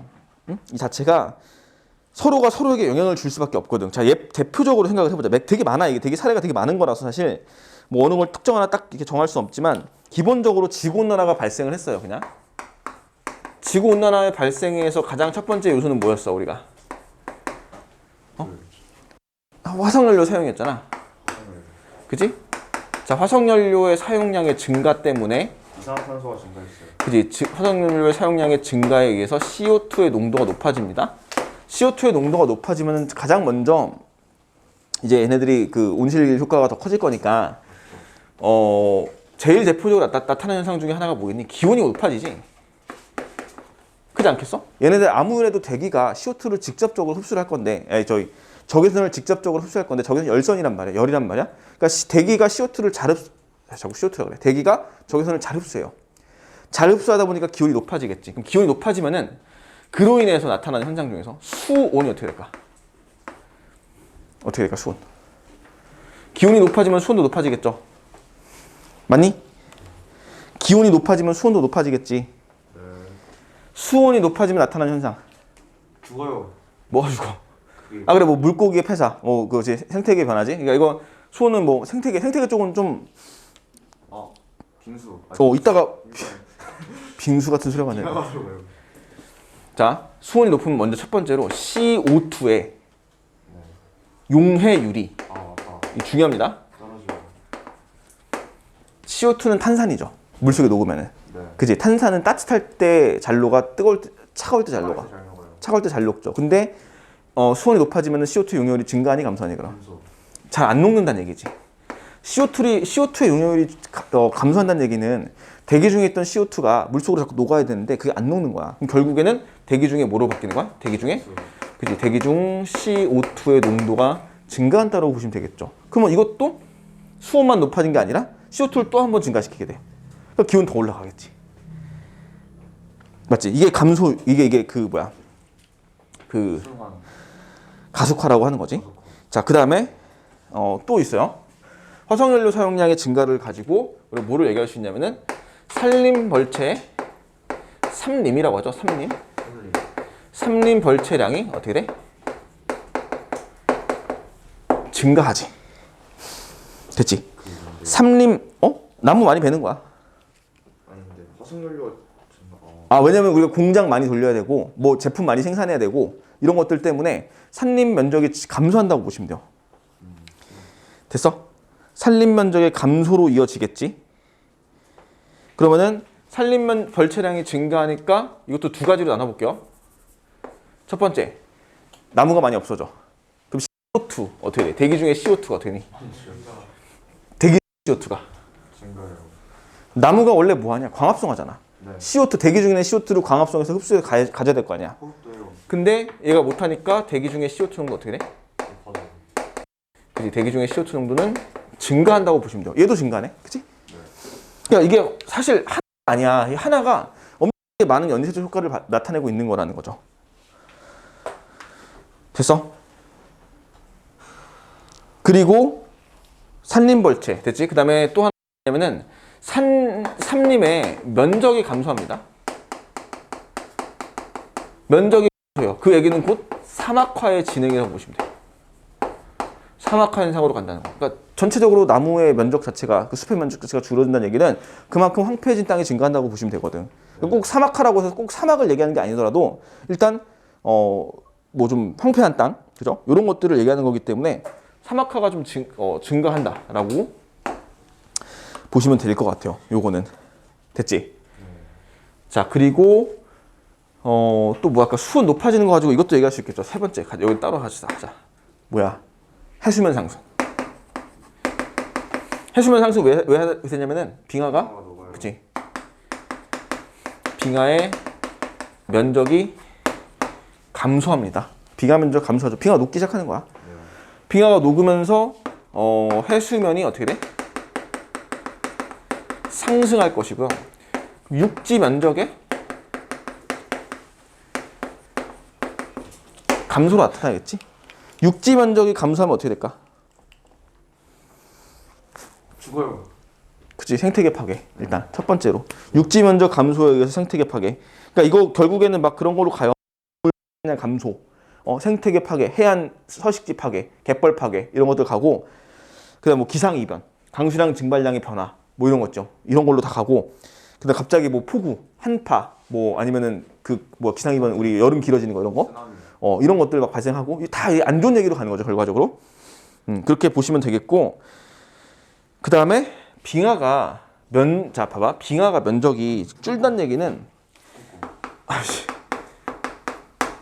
서로가 서로에게 영향을 줄 수밖에 없거든. 자, 대표적으로 생각을 해보자. 되게 많아. 이게 되게 사례가 되게 많은 거라서 사실 어느 걸 특정 하나 딱 이렇게 정할 수는 없지만 기본적으로 지구온난화가 발생을 했어요. 그냥 지구온난화의 발생에서 가장 첫 번째 요소는 뭐였어? 우리가 화석연료 사용했잖아. 그지? 자, 화석연료의 사용량의 증가 때문에 이산화탄소가 증가했어요. 그지? 화석연료의 사용량의 증가에 의해서 CO2의 농도가 높아집니다. CO2의 농도가 높아지면 가장 먼저 이제 얘네들이 온실 효과가 더 커질 거니까 제일 대표적으로 나타나는 현상 중에 하나가 뭐겠니? 기온이 높아지지. 그렇지 않겠어? 얘네들 아무래도 대기가 CO2를 직접적으로 흡수를 할 건데, 적외선을 직접적으로 흡수할 건데 적외선 열선이란 말이야, 열이란 말이야. 그러니까 대기가 CO2를 자꾸 CO2라고 그래. 대기가 적외선을 잘 흡수해요. 잘 흡수하다 보니까 기온이 높아지겠지. 그럼 기온이 높아지면은 그로 인해서 나타나는 현상 중에서 수온이 어떻게 될까? 어떻게 될까? 수온. 기온이 높아지면 수온도 높아지겠죠. 맞니? 기온이 높아지면 수온도 높아지겠지. 네. 수온이 높아지면 나타나는 현상. 죽어요. 뭐가 죽어? 그래, 물고기의 폐사, 그것이 생태계 변화지. 그러니까 이거 수온은 생태계 쪽은 좀 빙수. 이따가 빙수 같은 소리가 나네. 자, 수온이 높으면 먼저 첫 번째로 CO2의 용해율이 이게 중요합니다. 떨어져요. CO2는 탄산이죠. 물속에 녹으면은. 네. 그지? 탄산은 따뜻할 때 잘 녹아, 차가울 때 잘 녹아. 잘 녹아요. 차가울 때 잘 녹죠. 근데 수온이 높아지면 CO2 용해율이 증가하니 감소하니 그럼? 감소. 잘 안 녹는다는 얘기지. CO2의 용해율이 감소한다는 얘기는 대기 중에 있던 CO2가 물속으로 자꾸 녹아야 되는데 그게 안 녹는 거야. 그럼 결국에는 대기 중에 뭐로 바뀌는 거야? 대기 중에? 그치. 대기 중 CO2의 농도가 증가한다고 보시면 되겠죠. 그러면 이것도 수온만 높아진 게 아니라 CO2를 또 한 번 증가시키게 돼. 그러니까 기온 더 올라가겠지. 맞지? 이게 감소, 이게 그 뭐야? 그 순환. 가속화라고 하는 거지. 자, 그 다음에 또 있어요. 화석연료 사용량의 증가를 가지고 우리가 뭐를 얘기할 수 있냐면은 산림 벌채 삼림이라고 하죠. 삼림. 삼림 벌채량이 어떻게 돼? 증가하지. 됐지? 삼림 나무 많이 베는 거야. 아니 근데 화석연료가 왜냐면 우리가 공장 많이 돌려야 되고 뭐 제품 많이 생산해야 되고 이런 것들 때문에 산림 면적이 감소한다고 보시면 돼요. 됐어? 산림 면적의 감소로 이어지겠지. 그러면은 산림 벌채량이 증가하니까 이것도 두 가지로 나눠볼게요. 첫 번째, 나무가 많이 없어져. 그럼 CO2 어떻게 돼? 대기 중에 CO2가 어떻게 되니? 대기 CO2가. 증가해요. 나무가 원래 뭐하냐? 광합성하잖아. 네. CO2 대기 중에 CO2를 광합성해서 흡수해서 가져야 될 거 아니야. 호흡도 해요. 근데 얘가 못하니까 대기 중에 CO2 농도 어떻게 돼? 높아져요. 그치? 대기 중에 CO2 농도는 증가한다고 보시면 돼요. 얘도 증가하네, 그치? 그러니까 이게 사실 하나 아니야. 이 하나가 엄청나게 많은 연쇄적 효과를 나타내고 있는 거라는 거죠. 됐어? 그리고 산림벌채 됐지? 그 다음에 또 하나냐면은 산림의 면적이 감소합니다. 면적이 감소해요. 그 얘기는 곧 사막화의 진행이라고 보시면 돼요. 사막화 현상으로 간다는 거. 그러니까 전체적으로 나무의 면적 자체가 그 숲의 면적 자체가 줄어든다는 얘기는 그만큼 황폐해진 땅이 증가한다고 보시면 되거든. 꼭 사막화라고 해서 꼭 사막을 얘기하는 게 아니더라도 일단 뭐 좀 황폐한 땅, 그죠? 이런 것들을 얘기하는 거기 때문에 사막화가 좀 증가한다라고 보시면 될 것 같아요. 요거는 됐지? 자, 그리고 또 뭐 아까 수온 높아지는 거 가지고 이것도 얘기할 수 있겠죠. 세 번째, 여기 따로 하자. 뭐야? 해수면 상승. 해수면 상승 왜 되냐면은 빙하가 녹아요. 그치? 빙하의 면적이 감소합니다. 빙하 면적 감소하죠. 빙하가 녹기 시작하는 거야. 빙하가 녹으면서 해수면이 어떻게 돼? 상승할 것이고요. 육지 면적의 감소로 나타나겠지? 육지 면적이 감소하면 어떻게 될까? 죽어요. 그치, 생태계 파괴. 일단 첫 번째로 육지 면적 감소에 의해서 생태계 파괴. 그러니까 이거 결국에는 막 그런 걸로 가요. 그냥 감소, 생태계 파괴, 해안 서식지 파괴, 갯벌 파괴 이런 것들 가고, 그다음 뭐 기상 이변, 강수량 증발량의 변화, 뭐 이런 거죠. 이런 걸로 다 가고, 그다음 갑자기 뭐 폭우, 한파, 뭐 아니면은 그 뭐 기상 이변 우리 여름 길어지는 거 이런 거, 이런 것들 막 발생하고 다 안 좋은 얘기로 가는 거죠 결과적으로. 그렇게 보시면 되겠고, 그 다음에 빙하가 자 봐봐, 빙하가 면적이 줄다는 얘기는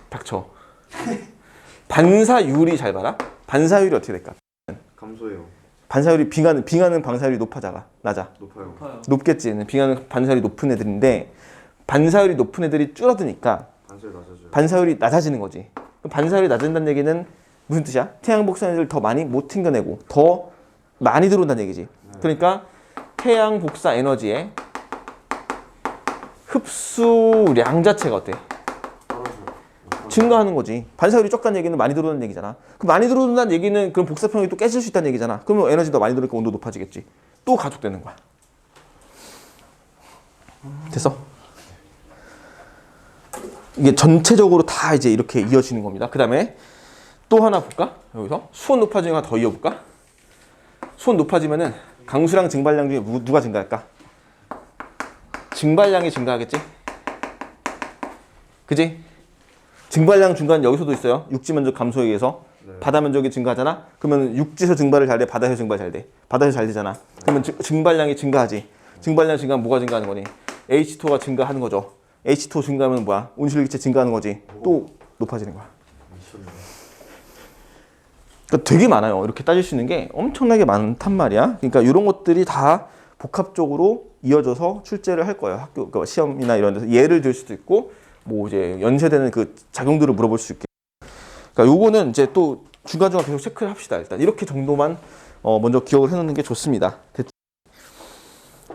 닥쳐. 반사율이 잘 봐라. 반사율이 어떻게 될까? 감소해요. 반사율이 빙하는 반사율이 낮아. 높아요. 높아요. 높겠지. 빙하는 반사율이 높은 애들인데 반사율이 높은 애들이 줄어드니까 반사율 낮아져요. 반사율이 낮아지는 거지. 그럼 반사율이 낮아진다는 얘기는 무슨 뜻이야? 태양 복사에너지를 더 많이 못 튕겨내고 더 많이 들어온다는 얘기지. 그러니까 태양 복사 에너지의 흡수량 자체가 어때? 증가하는 거지. 반사율이 적다는 얘기는 많이 들어오는 얘기잖아. 그럼 많이 들어온다는 얘기는 그럼 복사평이 또 깨질 수 있다는 얘기잖아. 그러면 에너지 더 많이 들어오니까 온도 높아지겠지. 또 가속되는 거야. 됐어? 이게 전체적으로 다 이제 이렇게 이어지는 겁니다. 그 다음에 또 하나 볼까? 여기서 수온 높아지는 거 하나 더 이어볼까? 수온 높아지면은 강수량 증발량 중에 누가 증가할까? 증발량이 증가하겠지? 그지? 증발량 증가는 여기서도 있어요. 육지 면적 감소에 의해서. 바다 면적이 증가하잖아? 그러면 육지에서 증발을 잘 돼? 바다에서 증발 잘 돼? 바다에서 잘 되잖아. 그러면 증발량이 증가하지. 증발량 증가하면 뭐가 증가하는 거니? H2가 증가하는 거죠. H2 증가하면 뭐야? 온실기체 증가하는 거지. 또 높아지는 거야. 그러니까 되게 많아요. 이렇게 따질 수 있는 게 엄청나게 많단 말이야. 그러니까 이런 것들이 다 복합적으로 이어져서 출제를 할 거예요. 학교 그러니까 시험이나 이런 데서 예를 들 수도 있고 뭐 이제 연세되는 그 작용들을 물어볼 수 있게. 그러니까 요거는 이제 또 중간중간 계속 체크를 합시다. 일단 이렇게 정도만 먼저 기억을 해놓는 게 좋습니다.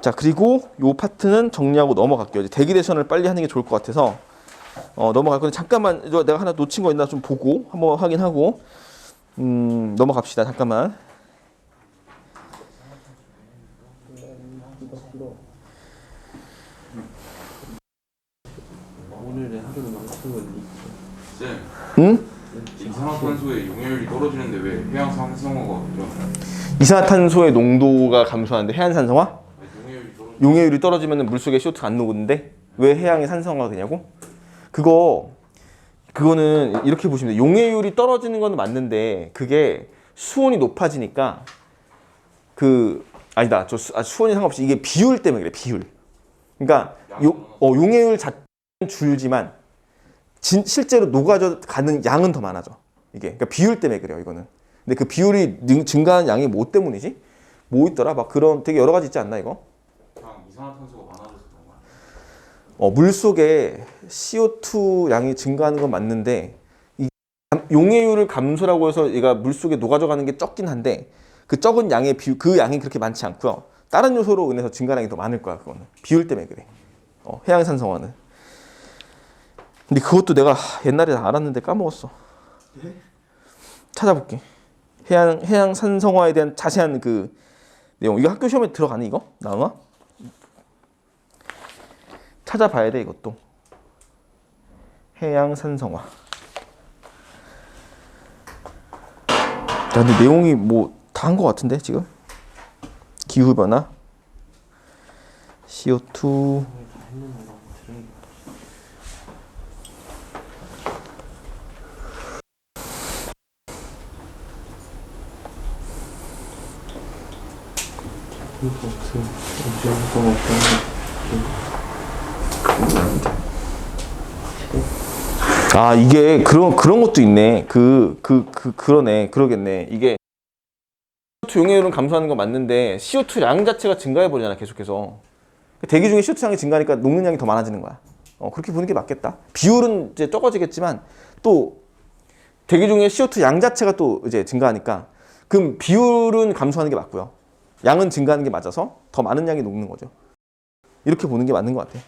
자, 그리고 요 파트는 정리하고 넘어갈게요. 이제 대기대션을 빨리 하는 게 좋을 것 같아서 넘어갈 건데 잠깐만 내가 하나 놓친 거 있나 좀 보고 한번 확인하고 넘어갑시다. 잠깐만. 오늘의 하루는 망치고 쌤, 응? 이산화탄소의 용해율이 떨어지는데 왜 해양 산성어가 없죠? 이산화탄소의 농도가 감소하는데 해안산성화? 용해율이 떨어지. 용해율이 떨어지면 물속에 CO2가 안 녹는데 왜 해양이 산성화가 되냐고? 그거는 이렇게 보시면 돼요. 용해율이 떨어지는 건 맞는데 그게 수온이 높아지니까 아니다. 수온이 상관없이 이게 비율 때문에 그래. 비율. 그러니까 용해율 자체는 줄지만 실제로 녹아져 가는 양은 더 많아져. 이게 그러니까 비율 때문에 그래요. 이거는. 근데 그 비율이 증가하는 양이 뭐 때문이지? 뭐 있더라? 막 그런 되게 여러 가지 있지 않나 이거? 그냥 이산화탄소가 많아져서 그런 거야. 물 속에 CO2 양이 증가하는 건 맞는데 이 용해율을 감소라고 해서 얘가 물 속에 녹아져 가는 게 적긴 한데 그 적은 양의 비율 그 양이 그렇게 많지 않고요. 다른 요소로 인해서 증가량이 더 많을 거야. 그거는 비율 때문에 그래. 해양 산성화는. 근데 그것도 내가 옛날에 다 알았는데 까먹었어. 찾아볼게. 해양 산성화에 대한 자세한 그 내용. 이거 학교 시험에 들어가니 이거? 나오나? 찾아봐야 돼 이것도. 해양 산성화. 야, 근데 내용이 뭐 다 한 것 같은데 지금? 기후 변화, CO2. 아, 이게 그런 것도 있네. 그러네. 그러겠네. 이게 CO2 용해율은 감소하는 건 맞는데 CO2 양 자체가 증가해 버리잖아, 계속해서. 대기 중에 CO2 양이 증가하니까 녹는 양이 더 많아지는 거야. 그렇게 보는 게 맞겠다. 비율은 이제 적어지겠지만 또 대기 중에 CO2 양 자체가 또 이제 증가하니까 그럼 비율은 감소하는 게 맞고요. 양은 증가하는 게 맞아서 더 많은 양이 녹는 거죠. 이렇게 보는 게 맞는 것 같아.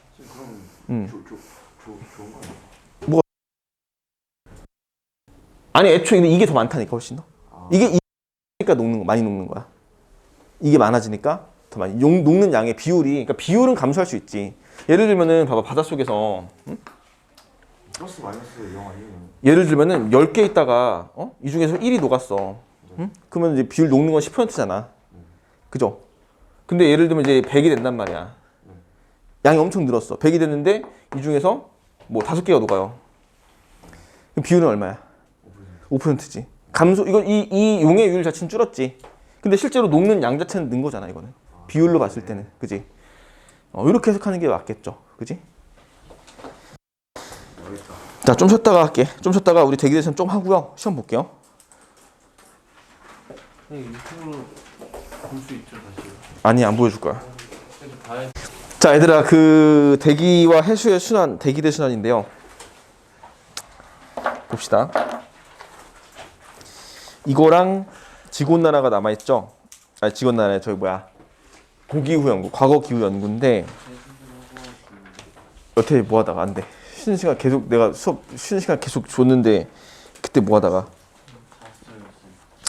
그럼 좋은 거 아니야? 아니 애초에 이게 더 많다니까 훨씬 더. 이게 그러니까 많이 녹는 거야. 이게 많아지니까 더 많이 녹는 양의 비율이 그러니까 비율은 감소할 수 있지. 예를 들면은 봐봐 바닷속에서 플러스 마이너스 영 아니에요? 예를 들면은 10개 있다가 이 중에서 1이 녹았어. 그러면 이제 비율 녹는 건 10%잖아. 그죠? 근데 예를 들면 이제 100이 된단 말이야. 양이 엄청 늘었어. 100이 됐는데 이 중에서 뭐 5개가 녹아요. 그럼 비율은 얼마야? 5%지. 감소 이건 이 용해율 자체는 줄었지. 근데 실제로 녹는 양 자체는 는 거잖아 이거는. 비율로 봤을 때는, 그지? 이렇게 해석하는 게 맞겠죠, 그지? 자, 좀 쉬었다가 할게. 좀 쉬었다가 우리 대기대션 좀 하고요. 시험 볼게요. 유튜브로 볼 수 있죠 사실. 아니 안 보여줄 거야. 그래도 봐야. 자, 얘들아 그 대기와 해수의 순환, 대기대 순환인데요. 봅시다. 이거랑 지구온난화가 남아있죠. 아니 지구온난화 저기 뭐야 고기후 연구, 과거 기후 연구인데 여태 뭐 하다가 안 돼. 쉬는 시간 계속 내가 수업 쉬는 시간 계속 줬는데 그때 뭐 하다가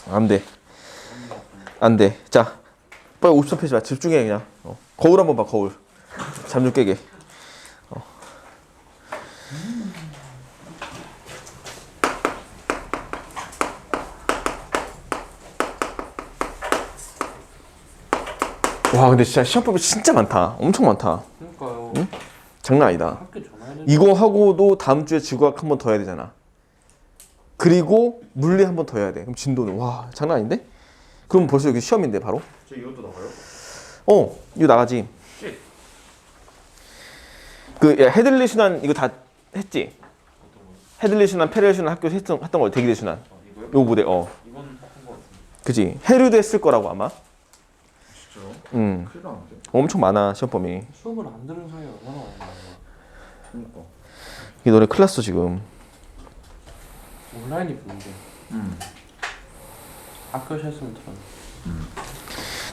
안 돼. 안 돼. 자, 빨리 53페이지 봐. 집중해 그냥. 거울 한번 봐. 거울. 잠 좀 깨게. 와, 근데 진짜 시험법이 진짜 많다. 엄청 많다. 그러니까요. 응? 장난 아니다. 학교 전화해야 이거 하고도 다음 주에 지구과학 한 번 더 해야 되잖아. 그리고 물리 한 번 더 해야 돼. 그럼 진도는 와 장난 아닌데? 그럼 벌써 여기 시험인데 바로? 저 이것도 나와요? 이거 나가지. 그 헤들리 순환 이거 다 했지? 헤들리 순환, 페렐 순환 학교에서 했던 거 대기대 순환. 이거요? 요거 모델 이건 그지? 해류도 했을 거라고 아마. 진짜요? 음, 큰일 나는데? 엄청 많아 시험 범위. 수업을 안 들은 사이에 얼마나 많이 나와. 그러니까. 이 너네 큰일 났어 지금. 온라인이 문제. 학교에서 했으면 들었는데.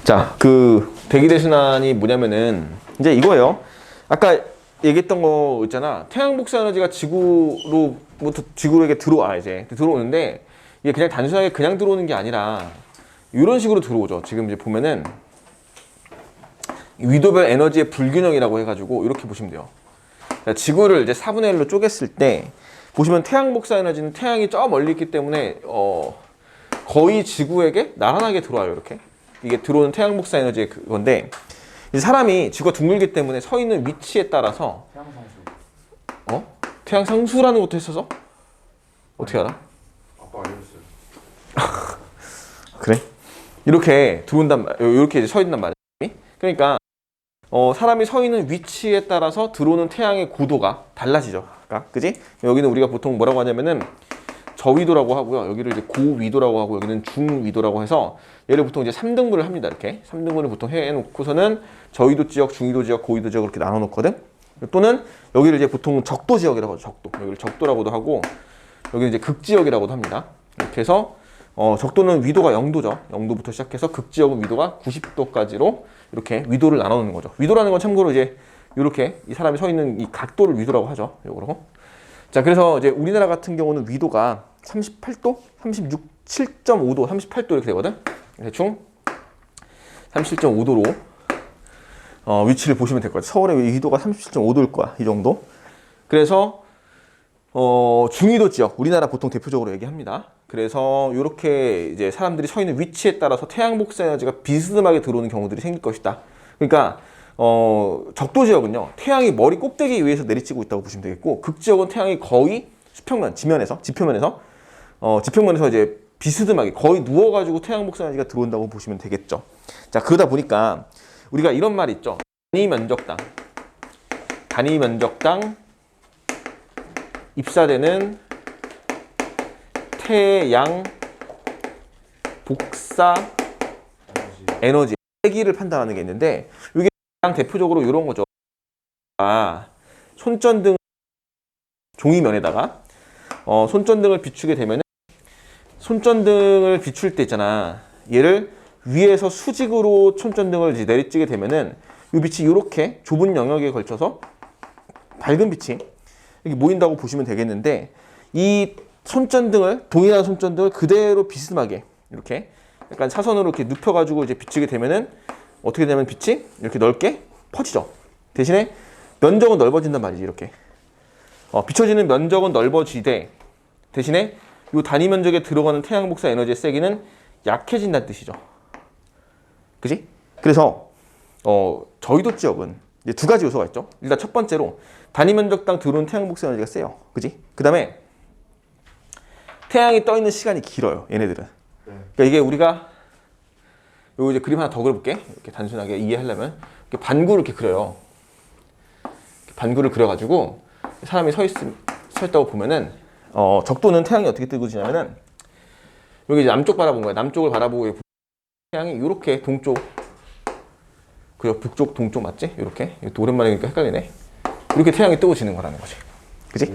자, 그 대기대순환이 뭐냐면은 이제 이거예요. 아까 얘기했던 거 있잖아. 태양 복사 에너지가 지구로부터 지구에게 들어와 이제 들어오는데 이게 그냥 단순하게 그냥 들어오는 게 아니라 이런 식으로 들어오죠. 지금 이제 보면은 위도별 에너지의 불균형이라고 해가지고 이렇게 보시면 돼요. 자, 지구를 이제 4분의 1로 쪼갰을 때 보시면 태양 복사 에너지는 태양이 저 멀리 있기 때문에 거의 지구에게 나란하게 들어와요. 이렇게 이게 들어오는 태양 복사 에너지의 그건데 이제 사람이 지구가 둥글기 때문에 서 있는 위치에 따라서 태양상수. 태양 상수라는 것도 했어서 어떻게 알아? 아빠 알려줬어요. 그래? 이렇게 들어온단 말, 이렇게 이제 서 있단 말이야. 그러니까 사람이 서 있는 위치에 따라서 들어오는 태양의 고도가 달라지죠. 그지? 여기는 우리가 보통 뭐라고 하냐면은 저위도라고 하고요. 여기를 이제 고위도라고 하고 여기는 중위도라고 해서 얘를 보통 이제 3등분을 합니다. 이렇게 3등분을 보통 해놓고서는 저위도 지역, 중위도 지역, 고위도 지역 이렇게 나눠놓거든. 또는 여기를 이제 보통 적도 지역이라고 하죠. 적도. 여기를 적도라고도 하고 여기는 이제 극지역이라고도 합니다. 이렇게 해서 적도는 위도가 0도죠. 0도부터 시작해서 극지역은 위도가 90도까지로 이렇게 위도를 나눠놓는 거죠. 위도라는 건 참고로 이제 이렇게 이 사람이 서 있는 이 각도를 위도라고 하죠. 요거로. 자, 그래서 이제 우리나라 같은 경우는 위도가 38도, 7.5도, 38도 이렇게 되거든. 대충 37.5도로 위치를 보시면 될 것 같아요. 서울의 위도가 37.5도일 거야. 이 정도. 그래서 중위도 지역, 우리나라 보통 대표적으로 얘기합니다. 그래서 이렇게 이제 사람들이 서 있는 위치에 따라서 태양 복사 에너지가 비스듬하게 들어오는 경우들이 생길 것이다. 그러니까 적도 지역은요, 태양이 머리 꼭대기 위에서 내리쬐고 있다고 보시면 되겠고, 극지역은 태양이 거의 수평면, 지표면에서 이제 비스듬하게 거의 누워가지고 태양 복사 에너지가 들어온다고 보시면 되겠죠. 자, 그러다 보니까 우리가 이런 말이 있죠. 단위 면적당 입사되는 태양 복사 에너지 세기를 판단하는 게 있는데 이게 가장 대표적으로 이런 거죠. 손전등 종이면에다가 손전등을 비추게 되면 손전등을 비출 때 있잖아. 얘를 위에서 수직으로 손전등을 이제 내리쬐게 되면은 이 빛이 이렇게 좁은 영역에 걸쳐서 밝은 빛이 이렇게 모인다고 보시면 되겠는데 이 손전등을 동일한 손전등을 그대로 비스듬하게 이렇게 약간 사선으로 이렇게 눕혀가지고 이제 비추게 되면은 어떻게 되면 빛이 이렇게 넓게 퍼지죠. 대신에 면적은 넓어진단 말이지. 이렇게 비춰지는 면적은 넓어지되 대신에 이 단위 면적에 들어가는 태양 복사 에너지의 세기는 약해진다는 뜻이죠. 그지? 그래서 저위도 지역은 이제 두 가지 요소가 있죠. 일단 첫 번째로 단위 면적당 들어오는 태양 복사 에너지가 세요. 그지? 그 다음에 태양이 떠 있는 시간이 길어요. 얘네들은. 그러니까 이게 우리가 요 이제 그림 하나 더 그려볼게. 이렇게 단순하게 이해하려면 이렇게 반구를 이렇게 그려요. 이렇게 반구를 그려가지고 사람이 서 있다고 보면은 적도는 태양이 어떻게 뜨고 지냐면은 여기 이제 남쪽 바라본 거야. 남쪽을 바라보고 태양이 이렇게 동쪽 그리고 북쪽 동쪽 맞지? 이렇게 오랜만이니까 헷갈리네. 이렇게 태양이 뜨고 지는 거라는 거지. 그지?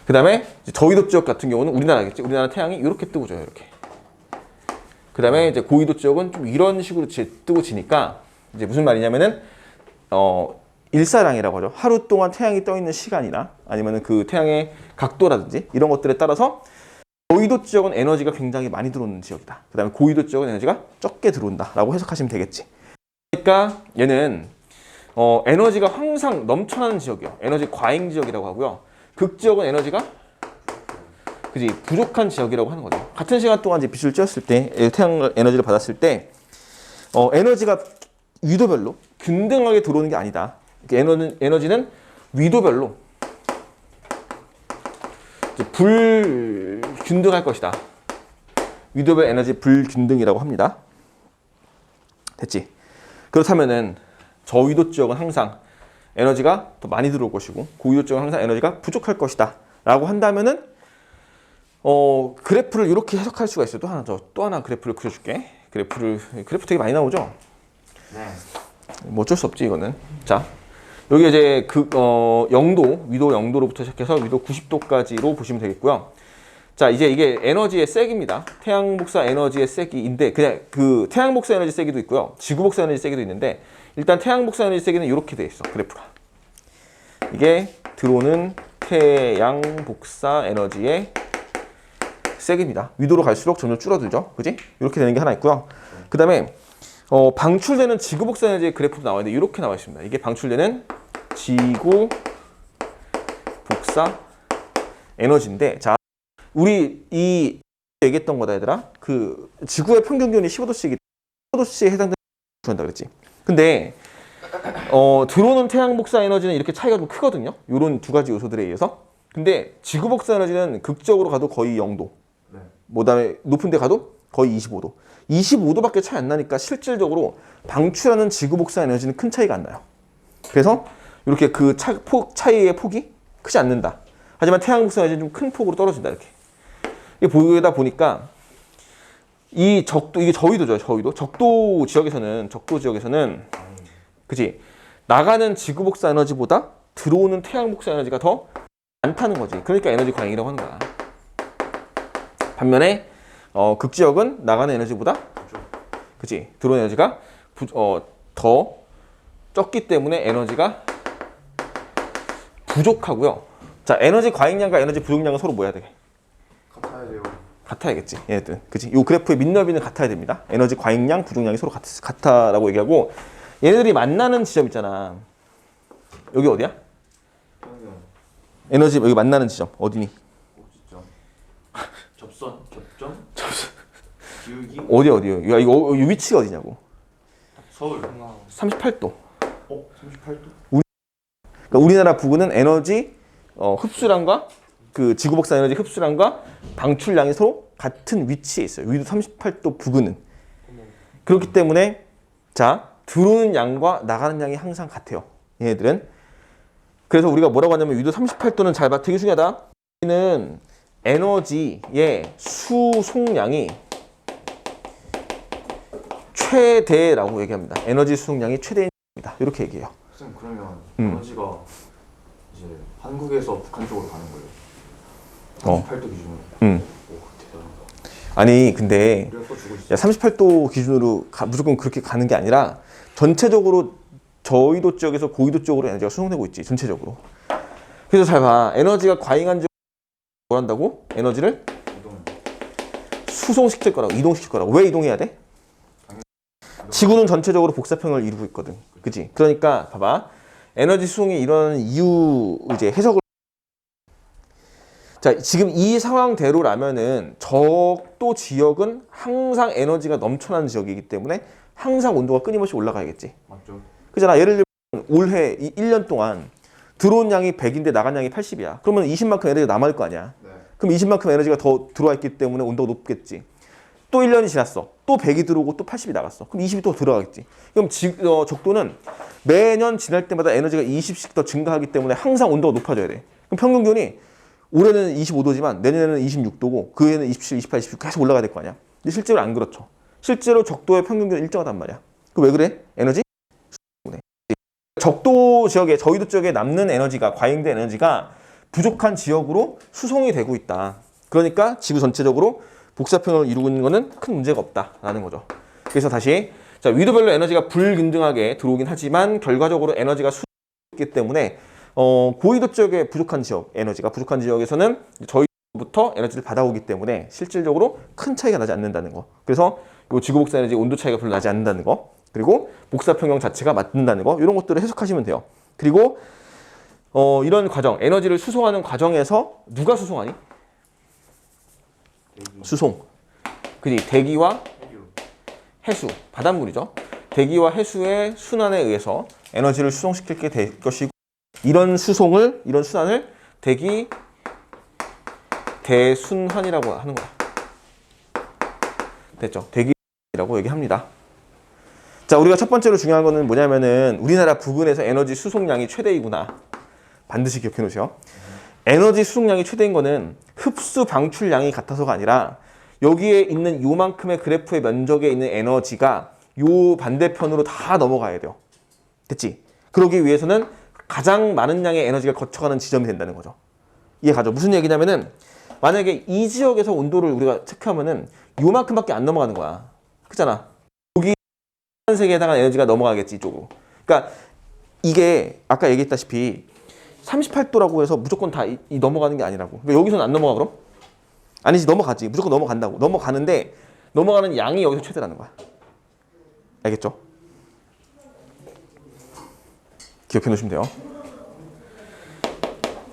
그 다음에 저위도 지역 같은 경우는 우리나라겠지. 우리나라 태양이 이렇게 뜨고 져요. 이렇게. 그 다음에 이제 고위도 지역은 좀 이런 식으로 뜨고 지니까 이제 무슨 말이냐면은 일사량이라고 하죠. 하루 동안 태양이 떠 있는 시간이나 아니면은 그 태양의 각도라든지 이런 것들에 따라서 저위도 지역은 에너지가 굉장히 많이 들어오는 지역이다. 그 다음에 고위도 지역은 에너지가 적게 들어온다라고 해석하시면 되겠지. 그러니까 얘는 에너지가 항상 넘쳐나는 지역이에요. 에너지 과잉 지역이라고 하고요. 극지역은 에너지가 그지 부족한 지역이라고 하는 거죠. 같은 시간 동안 이제 빛을 쬐었을 때 태양 에너지를 받았을 때 에너지가 위도별로 균등하게 들어오는 게 아니다. 에너지는 위도별로 불균등할 것이다. 위도별 에너지 불균등이라고 합니다. 됐지? 그렇다면은 저위도 지역은 항상 에너지가 더 많이 들어올 것이고 고위도 지역은 항상 에너지가 부족할 것이다 라고 한다면은 그래프를 이렇게 해석할 수가 있어요. 또 하나 그래프를 그려줄게. 그래프 되게 많이 나오죠? 네. 뭐 어쩔 수 없지 이거는. 자, 여기 이제 위도 0도로부터 시작해서 위도 90도까지로 보시면 되겠고요. 자, 이제 이게 에너지의 세기입니다. 태양 복사 에너지의 세기인데 그냥 그 태양 복사 에너지 세기도 있고요. 지구 복사 에너지 세기도 있는데 일단 태양 복사 에너지 세기는 이렇게 돼 있어. 그래프가. 이게 들어오는 태양 복사 에너지의 세기입니다. 위도로 갈수록 점점 줄어들죠. 그지? 이렇게 되는 게 하나 있고요. 그다음에 방출되는 지구 복사 에너지의 그래프도 나와 있는데 이렇게 나와 있습니다. 이게 방출되는 지구 복사 에너지인데 자, 우리 이 얘기했던 거다 얘들아. 그 지구의 평균 기온이 15도씩에 해당되는 한다 그랬지. 근데 들어오는 태양 복사 에너지는 이렇게 차이가 좀 크거든요. 이런 두 가지 요소들에 의해서. 근데 지구 복사 에너지는 극적으로 가도 거의 0도. 네. 그다음에 높은 데 가도 거의 25도. 25도밖에 차이 안 나니까 실질적으로 방출하는 지구 복사 에너지는 큰 차이가 안 나요. 그래서 이렇게 그 차이의 폭이 크지 않는다. 하지만 태양 복사 에너지는 좀 큰 폭으로 떨어진다 이렇게. 이게 보다 보니까 이게 저위도죠. 적도 지역에서는 그지? 나가는 지구 복사 에너지보다 들어오는 태양 복사 에너지가 더 많다는 거지. 그러니까 에너지 과잉이라고 하는 거야. 반면에 극지역은 나가는 에너지보다 그지? 들어오는 에너지가 더 적기 때문에 에너지가 부족하고요. 자, 에너지 과잉량과 에너지 부족량은 서로 뭐 해야 돼? 같아야 돼요. 같아야겠지. 얘네들. 그치? 요 그래프의 밑너비는 같아야 됩니다. 에너지 과잉량, 부족량이 서로 같다라고 얘기하고 얘네들이 만나는 지점 있잖아. 여기 어디야? 평균. 에너지 여기 만나는 지점 어디니? 꼭지점. 접점. 기울기. 어디요? 이거 위치가 어디냐고. 서울. 38도. 38도? 그러니까 우리나라 부근은 에너지 흡수량과 그 지구 복사 에너지 흡수량과 방출량이 서로 같은 위치에 있어요. 위도 38도 부근은. 그렇기 때문에 자, 들어오는 양과 나가는 양이 항상 같아요. 얘네들은. 그래서 우리가 뭐라고 하냐면 위도 38도는 잘 봐. 되게 중요하다. 여기는 에너지의 수송량이 최대라고 얘기합니다. 에너지 수송량이 최대입니다. 이렇게 얘기해요. 선생님 그러면 에너지가 이제 한국에서 북한 쪽으로 가는 거예요. 38도 기준으로. 오, 대단하다. 아니 근데 우리가 또 주고 있어. 야, 38도 기준으로 무조건 그렇게 가는 게 아니라 전체적으로 저위도 지역에서 고위도 쪽으로 에너지가 수송되고 있지. 전체적으로. 그래서 잘 봐. 에너지가 과잉한 지역 뭘 한다고? 에너지를 이동. 수송시킬 거라고. 이동시킬 거라고. 왜 이동해야 돼? 지구는 전체적으로 복사평을 이루고 있거든. 그치? 그러니까 봐봐. 에너지 수송이 이런 이유 이제 해석을 자, 지금 이 상황대로라면은 적도 지역은 항상 에너지가 넘쳐나는 지역이기 때문에 항상 온도가 끊임없이 올라가야겠지. 맞죠? 그잖아. 예를 들면 올해 1년 동안 들어온 양이 100인데 나간 양이 80이야. 그러면 20만큼 에너지가 남을 거 아니야. 네. 그럼 20만큼 에너지가 더 들어와 있기 때문에 온도가 높겠지. 또 1년이 지났어. 또 100이 들어오고 또 80이 나갔어. 그럼 20이 또 들어가겠지. 그럼 적도는 매년 지날 때마다 에너지가 20씩 더 증가하기 때문에 항상 온도가 높아져야 돼. 그럼 평균 기온이 올해는 25도지만 내년에는 26도고 그 해는 27, 28, 29 계속 올라가야 될 거 아니야. 근데 실제로 안 그렇죠. 실제로 적도의 평균 기온은 일정하단 말이야. 그 왜 그래? 에너지? 적도 지역에 저위도 지역에 남는 에너지가 과잉된 에너지가 부족한 지역으로 수송이 되고 있다. 그러니까 지구 전체적으로 복사평을 이루고 있는 것은 큰 문제가 없다라는 거죠. 그래서 다시 자, 위도별로 에너지가 불균등하게 들어오긴 하지만 결과적으로 에너지가 수송되기 때문에 고위도 지역에 부족한 지역, 에너지가 부족한 지역에서는 저희부터 에너지를 받아오기 때문에 실질적으로 큰 차이가 나지 않는다는 거. 그래서 요 지구 복사 에너지 온도 차이가 별로 나지 않는다는 거. 그리고 복사 평형 자체가 맞는다는 거. 이런 것들을 해석하시면 돼요. 그리고 이런 과정, 에너지를 수송하는 과정에서 누가 수송하니? 대기. 수송. 그지? 대기와 해류. 해수, 바닷물이죠. 대기와 해수의 순환에 의해서 에너지를 수송시키게 될 것이고 이런 순환을 대순환이라고 하는 거야. 됐죠? 대기라고 얘기합니다. 자, 우리가 첫 번째로 중요한 거는 뭐냐면은 우리나라 부근에서 에너지 수송량이 최대이구나. 반드시 기억해 놓으세요. 에너지 수송량이 최대인 거는 흡수 방출량이 같아서가 아니라 여기에 있는 요만큼의 그래프의 면적에 있는 에너지가 요 반대편으로 다 넘어가야 돼요. 됐지? 그러기 위해서는 가장 많은 양의 에너지가 거쳐가는 지점이 된다는 거죠. 이해가죠? 무슨 얘기냐면은 만약에 이 지역에서 온도를 우리가 체크하면은 요만큼밖에 안 넘어가는 거야. 그잖아. 여기 파란색에 해당하는 에너지가 넘어가겠지, 이쪽으로. 그러니까 이게 아까 얘기했다시피 38도라고 해서 무조건 다 넘어가는 게 아니라고. 그러니까 여기서는 안 넘어가 그럼? 아니지, 넘어가지. 무조건 넘어간다고. 넘어가는데 넘어가는 양이 여기서 최대라는 거야. 알겠죠? 기억해 놓으시면 돼요.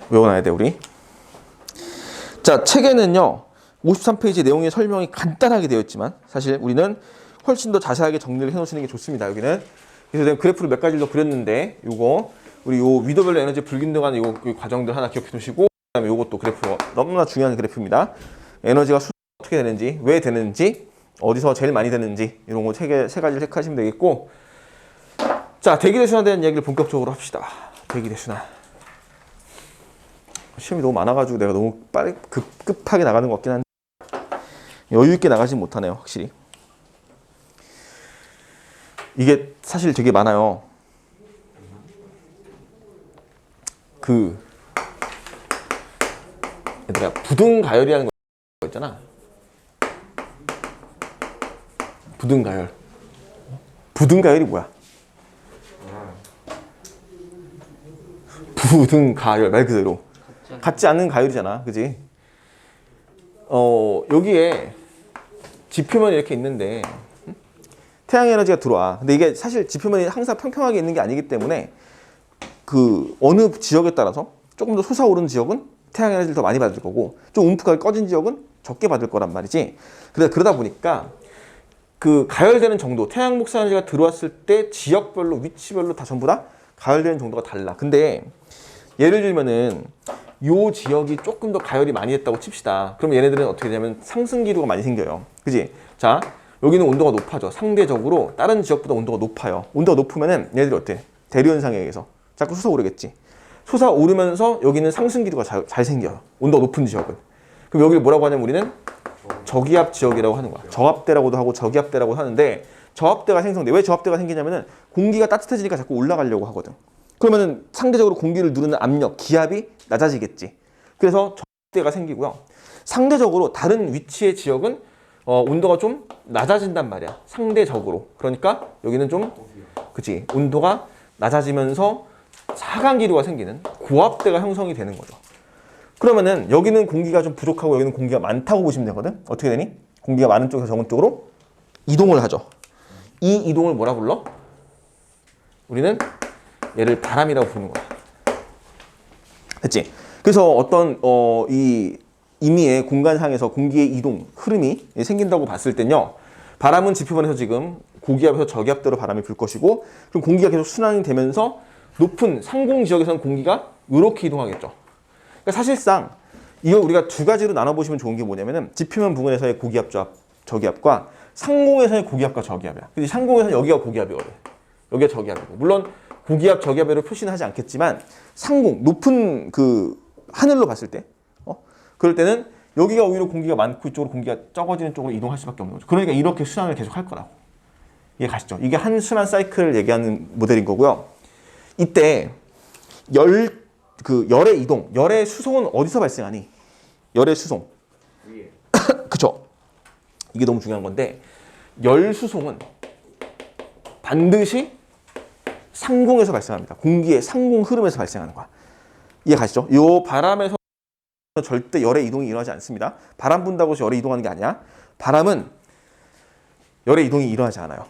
외워놔야 돼, 우리. 자, 책에는요 53페이지 내용의 설명이 간단하게 되어 있지만 사실 우리는 훨씬 더 자세하게 정리를 해 놓으시는 게 좋습니다. 여기는. 그래서 내가 그래프를 몇 가지를 더 그렸는데 요거 우리 요 위도별로 에너지 불균등한 요 과정들 하나 기억해 두시고, 그다음에 요것도 그래프 너무나 중요한 그래프입니다. 에너지가 어떻게 되는지, 왜 되는지, 어디서 제일 많이 되는지 이런 거 세 가지를 체크하시면 되겠고, 자, 대기대순환에 대한 얘기를 본격적으로 합시다. 대기대순환. 시험이 너무 많아가지고 내가 너무 빨리 급하게 나가는 것 같긴 한데 여유 있게 나가진 못하네요, 확실히. 이게 사실 되게 많아요. 얘들아, 부등가열이라는 거 있잖아. 부등가열. 부등가열이 뭐야? 부등가열 말 그대로 같지 않은 가열이잖아, 그지? 여기에 지표면이 이렇게 있는데 태양 에너지가 들어와. 근데 이게 사실 지표면이 항상 평평하게 있는 게 아니기 때문에 어느 지역에 따라서 조금 더 솟아오른 지역은 태양 에너지를 더 많이 받을 거고 좀 움푹하게 꺼진 지역은 적게 받을 거란 말이지. 그러다 보니까 가열되는 정도, 태양 복사 에너지가 들어왔을 때 지역별로, 위치별로 다 전부 다 가열되는 정도가 달라. 근데 예를 들면은 요 지역이 조금 더 가열이 많이 됐다고 칩시다. 그럼 얘네들은 어떻게 되냐면 상승 기류가 많이 생겨요. 그지? 자, 여기는 온도가 높아져. 상대적으로 다른 지역보다 온도가 높아요. 온도가 높으면은 얘네들이 어때? 대류 현상에 의해서 자꾸 솟아오르겠지. 솟아오르면서 여기는 상승 기류가 잘 생겨요. 온도가 높은 지역은. 그럼 여기를 뭐라고 하냐면 우리는 저기압 지역이라고 하는 거야. 저압대라고도 하고 저기압대라고 하는데, 저압대가 생성돼. 왜 저압대가 생기냐면은 공기가 따뜻해지니까 자꾸 올라가려고 하거든. 그러면은 상대적으로 공기를 누르는 압력, 기압이 낮아지겠지. 그래서 저압대가 생기고요. 상대적으로 다른 위치의 지역은 온도가 좀 낮아진단 말이야. 상대적으로. 그러니까 여기는 좀, 그치, 온도가 낮아지면서 하강 기류가 생기는 고압대가 형성이 되는 거죠. 그러면은 여기는 공기가 좀 부족하고 여기는 공기가 많다고 보시면 되거든. 어떻게 되니? 공기가 많은 쪽에서 적은 쪽으로 이동을 하죠. 이 이동을 뭐라 불러? 우리는 얘를 바람이라고 부르는 거야. 됐지? 그래서 어떤 이 임의의 공간상에서 공기의 이동, 흐름이 생긴다고 봤을 땐요, 바람은 지표면에서 지금 고기압에서 저기압대로 바람이 불 것이고, 그럼 공기가 계속 순환이 되면서 높은 상공 지역에서는 공기가 이렇게 이동하겠죠. 그러니까 사실상 이거 우리가 두 가지로 나눠보시면 좋은 게 뭐냐면은 지표면 부근에서의 고기압, 저기압과 상공에서의 고기압과 저기압이야. 근데 상공에서는 여기가 고기압이거든. 여기가 저기압이고. 물론 고기압, 저기압으로 표시는 하지 않겠지만 상공, 높은 하늘로 봤을 때 그럴 때는 여기가 오히려 공기가 많고 이쪽으로 공기가 적어지는 쪽으로 이동할 수밖에 없는 거죠. 그러니까 이렇게 순환을 계속 할 거라고. 이해 가시죠? 이게 한 순환 사이클을 얘기하는 모델인 거고요. 이때 열의 이동, 열의 수송은 어디서 발생하니? 열의 수송. 위에. 그쵸? 이게 너무 중요한 건데, 열 수송은 반드시 상공에서 발생합니다. 공기의 상공 흐름에서 발생하는 거야. 이해 가시죠? 요 바람에서 절대 열의 이동이 일어나지 않습니다. 바람 분다고 해서 열이 이동하는 게 아니야. 바람은 열의 이동이 일어나지 않아요.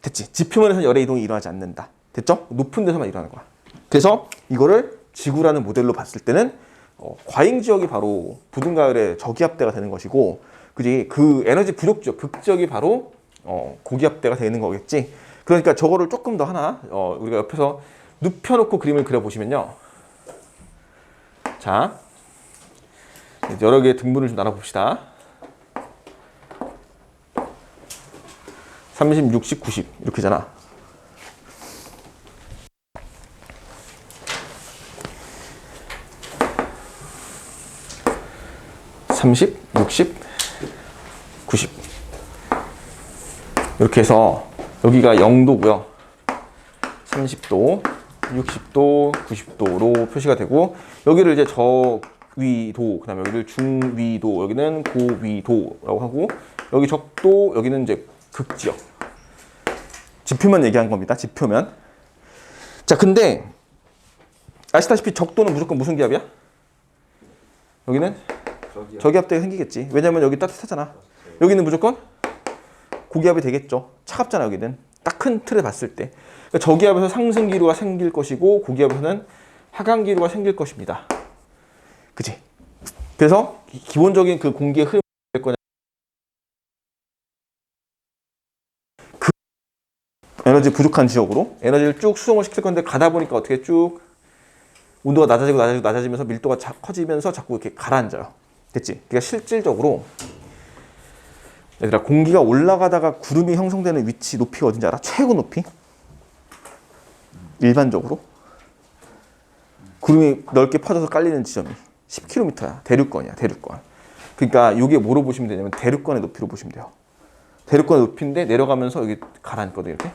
됐지? 지표면에서 열의 이동이 일어나지 않는다. 됐죠? 높은 데서만 일어나는 거야. 그래서 이거를 지구라는 모델로 봤을 때는 과잉 지역이 바로 부등가열의 저기압대가 되는 것이고, 그지? 그 에너지 부족 지역, 극지역이 바로 고기압대가 되는 거겠지. 그러니까 저거를 조금 더 하나 우리가 옆에서 눕혀놓고 그림을 그려보시면요. 자, 여러 개의 등분을 좀 나눠봅시다. 30, 60, 90 이렇게잖아. 30, 60, 90 이렇게 해서 여기가 0도고요. 30도, 60도, 90도로 표시가 되고 여기를 이제 저위도, 그 다음에 여기를 중위도, 여기는 고위도라고 하고 여기 적도, 여기는 이제 극지역. 지표면 얘기한 겁니다. 지표면. 자, 근데 아시다시피 적도는 무조건 무슨 기압이야? 여기는 저기요. 저기압대가 생기겠지. 왜냐면 여기 따뜻하잖아. 여기는 무조건 고기압이 되겠죠. 차갑잖아, 여기는. 딱 큰 틀을 봤을 때. 그러니까 저기압에서 상승 기류가 생길 것이고 고기압에서는 하강 기류가 생길 것입니다. 그치? 그래서 기본적인 그 공기의 흐름이 될 거냐. 그 에너지 부족한 지역으로 에너지를 쭉 수송을 시킬 건데 가다 보니까 어떻게 쭉 온도가 낮아지면서 밀도가 커지면서 자꾸 이렇게 가라앉아요. 됐지? 그러니까 실질적으로 얘들아, 공기가 올라가다가 구름이 형성되는 위치 높이가 어딘지 알아? 최고 높이? 일반적으로 구름이 넓게 퍼져서 깔리는 지점이 10km야. 대륙권이야. 대륙권. 그러니까 이게 뭐로 보시면 되냐면 대륙권의 높이로 보시면 돼요. 대륙권의 높이인데 내려가면서 여기 가라앉거든요. 이렇게.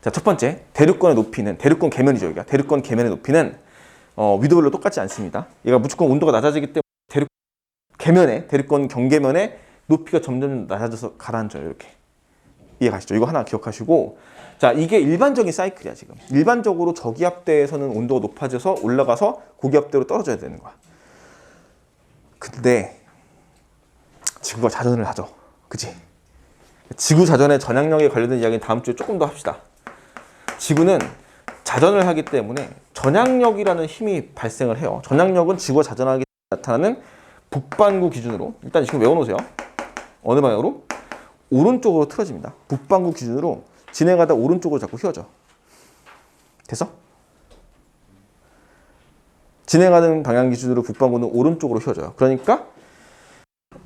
자, 첫 번째, 대륙권의 높이는, 대륙권 계면이죠. 여기가. 대륙권 계면의 높이는 위도별로 똑같지 않습니다. 얘가 무조건 온도가 낮아지기 때문에 대륙권 경계면의 높이가 점점 낮아져서 가라앉아요. 이렇게. 이해가시죠? 이거 하나 기억하시고, 자, 이게 일반적인 사이클이야. 지금 일반적으로 저기압대에서는 온도가 높아져서 올라가서 고기압대로 떨어져야 되는 거야. 근데 지구가 자전을 하죠. 그치? 지구 자전의 전향력에 관련된 이야기는 다음 주에 조금 더 합시다. 지구는 자전을 하기 때문에 전향력이라는 힘이 발생을 해요. 전향력은 지구가 자전하기 때문에 나타나는 북반구 기준으로, 일단 지금 외워놓으세요. 어느 방향으로? 오른쪽으로 틀어집니다. 북반구 기준으로 진행하다 오른쪽으로 자꾸 휘어져. 됐어? 진행하는 방향 기준으로 북반구는 오른쪽으로 휘어져요. 그러니까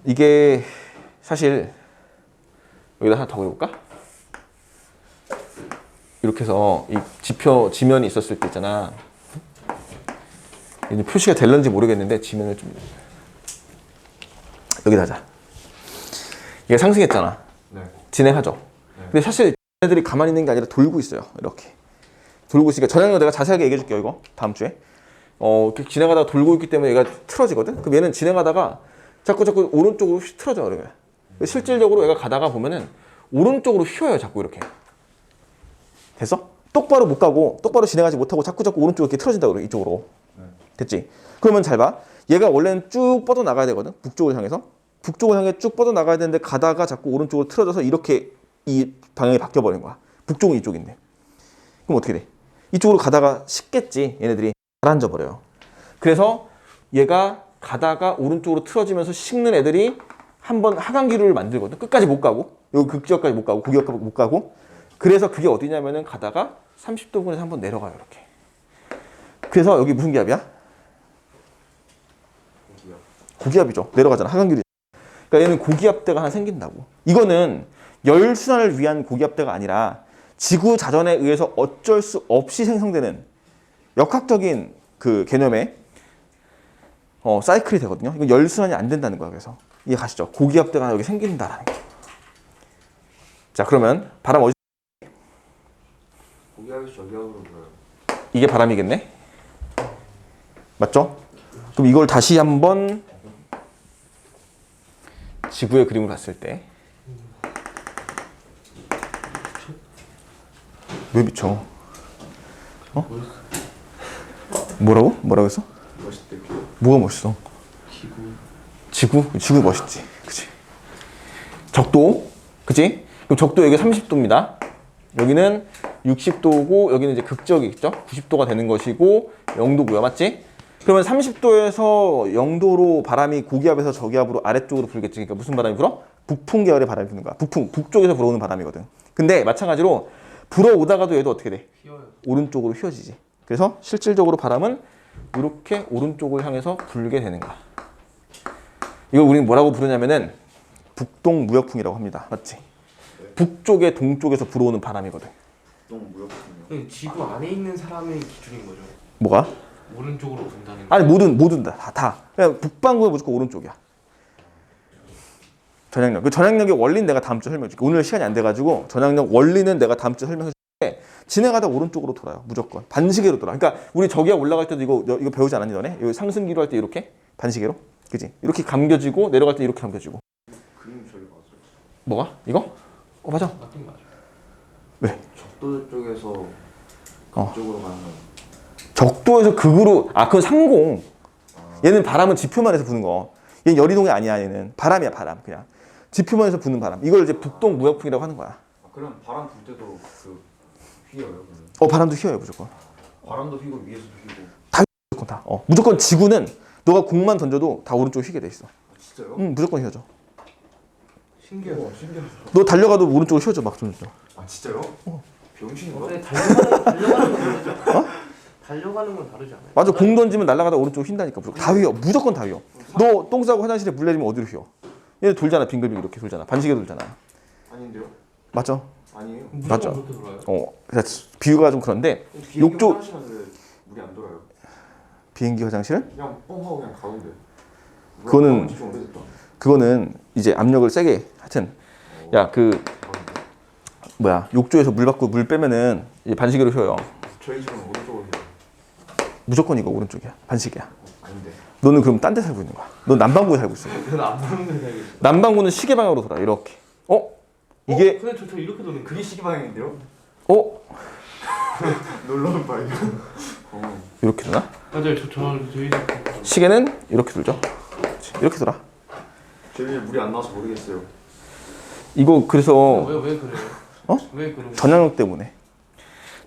이게 사실 여기다 하나 더 그려볼까? 이렇게 해서 이 지면이 있었을 때 있잖아. 이제 표시가 될런지 모르겠는데 지면을 좀 여기다 하자. 이게 상승했잖아. 네. 진행하죠. 근데 사실 얘네들이 가만히 있는 게 아니라 돌고 있어요. 이렇게 돌고 있으니까 전향력 내가 자세하게 얘기해 줄게요. 이거 다음 주에. 이렇게 진행하다가 돌고 있기 때문에 얘가 틀어지거든. 그럼 얘는 진행하다가 자꾸 오른쪽으로 틀어져. 그러면 실질적으로 얘가 가다가 보면은 오른쪽으로 휘어요. 자꾸 이렇게. 됐어? 똑바로 못 가고 똑바로 진행하지 못하고 자꾸 오른쪽으로 이렇게 틀어진다고 그래. 이쪽으로. 됐지? 그러면 잘 봐. 얘가 원래는 쭉 뻗어 나가야 되거든. 북쪽을 향해서. 북쪽을 향해 쭉 뻗어 나가야 되는데 가다가 자꾸 오른쪽으로 틀어져서 이렇게 이 방향이 바뀌어 버린 거야. 북쪽은 이쪽인데. 그럼 어떻게 돼? 이쪽으로 가다가 식겠지. 얘네들이 가라앉아 버려요. 그래서 얘가 가다가 오른쪽으로 틀어지면서 식는 애들이 한번 하강 기류를 만들거든. 끝까지 못 가고 여기 극지역까지 못 가고 고기역까지 못 가고. 그래서 그게 어디냐면은 가다가 30도분에서 한번 내려가요. 이렇게. 그래서 여기 무슨 기압이야? 고기압이죠. 내려가잖아. 하강 기류. 그러니까 얘는 고기압대가 하나 생긴다고. 이거는 열순환을 위한 고기압대가 아니라 지구 자전에 의해서 어쩔 수 없이 생성되는 역학적인 그 개념의 사이클이 되거든요. 이건 열순환이 안 된다는 거야. 그래서 이해 가시죠? 고기압대가 하나 여기 생긴다라는 거. 자, 그러면 바람 어디? 고기압이 저기압으로 보여요. 이게 바람이겠네. 맞죠? 그럼 이걸 다시 한번 지구의 그림을 봤을 때 왜 비춰? 뭐라고? 뭐라고 했어? 멋있대. 뭐가 멋있어? 지구 멋있지. 그치? 적도, 그치? 그럼 적도 여기 30도입니다. 여기는 60도고 여기는 이제 극적이겠죠? 90도가 되는 것이고 0도고요. 맞지? 그러면 30도에서 0도로 바람이 고기압에서 저기압으로 아래쪽으로 불겠지. 그러니까 무슨 바람이 불어? 북풍 계열의 바람이 부는 거야. 북쪽에서 불어오는 바람이거든. 근데 마찬가지로 불어오다가도 얘도 어떻게 돼? 휘어요. 오른쪽으로 휘어지지. 그래서 실질적으로 바람은 이렇게 오른쪽을 향해서 불게 되는 거야. 이걸 우리는 뭐라고 부르냐면은 북동무역풍이라고 합니다. 맞지? 북쪽에 동쪽에서 불어오는 바람이거든. 너무 무역풍이요. 지구 안에 있는 사람의 기준인 거죠. 뭐가? 오른쪽으로 분다는 거. 아니 모든 다. 그냥 북반구는 무조건 오른쪽이야. 전향력. 그 전향력의 원리는 내가 다음 주에 설명해줄게. 오늘 시간이 안 돼가지고 전향력 원리는 내가 다음 주에 설명해줄게. 진행하다 오른쪽으로 돌아요. 무조건 반시계로 돌아. 그러니까 우리 저기야 올라갈 때도 이거 배우지 않았니 너네? 여기 상승기로 할 때 이렇게 반시계로, 그지? 이렇게 감겨지고 내려갈 때 이렇게 감겨지고. 그림 저기 맞아요. 뭐가? 이거? 맞아. 맞긴 맞아. 왜? 적도 쪽에서 그쪽으로 가는 건 적도에서 극으로 그건 상공. 얘는 바람은 지표만 해서 부는 거. 얘는 열이동이 아니야. 얘는 바람이야 바람 그냥. 지표만 해서 부는 바람. 이걸 이제 북동 무역풍이라고 하는 거야. 그럼 바람 불 때도 그 휘어요? 그러면? 바람도 휘어요 무조건. 바람도 휘고 위에서도 휘고. 무조건 다. 무조건 지구는 너가 공만 던져도 다 오른쪽 휘게 돼 있어. 진짜요? 응 무조건 휘어져. 신기하다. 신기하다. 너 달려가도 오른쪽으로 휘어져 막 던져. 아 진짜요? 병신인가? 근데 달려가는 건 다르죠. 달려가는 건 다르지 않아요? 맞아. 공 던지면 날아가다 오른쪽으로 휜다니까. 무조건 다 휘어. 무조건 다 휘어. 너 똥 싸고 화장실에 물 내리면 어디로 휘어? 얘 돌잖아. 빙글빙글 이렇게 돌잖아. 반시계 돌잖아. 아닌데요? 맞죠? 아니에요. 맞죠? 무조건 그렇게 돌아요. 그래서 비유가 좀 그런데 비행기 욕조- 화장실은 왜 물이 안 돌아요? 비행기 화장실? 그냥 뻥 하고 그냥 가운데. 그거는- 좀 오래됐다. 그거는 이제 압력을 세게 하여튼 욕조에서 물 받고 물 빼면은 이제 반시계로 휘어요. 저희 집은 오른쪽으로 해요. 무조건 이거 오른쪽이야. 반시계야. 아닌데. 너는 그럼 딴 데 살고 있는 거야. 넌 남반구에 살고 있어. 그건 안 보는 데 살겠어. 남반구는 시계 방향으로 돌아. 이렇게. 이게 근데 저 이렇게 도는 그게 시기 방향인데요? 놀라운 발견. 이렇게 도나? 맞아요. 저희 시계는 이렇게 돌죠. 그렇지. 이렇게 돌아. 저희 집에 물이 안 나와서 모르겠어요. 이거 그래서 왜 그래요? 왜 그런 거? 전향력 때문에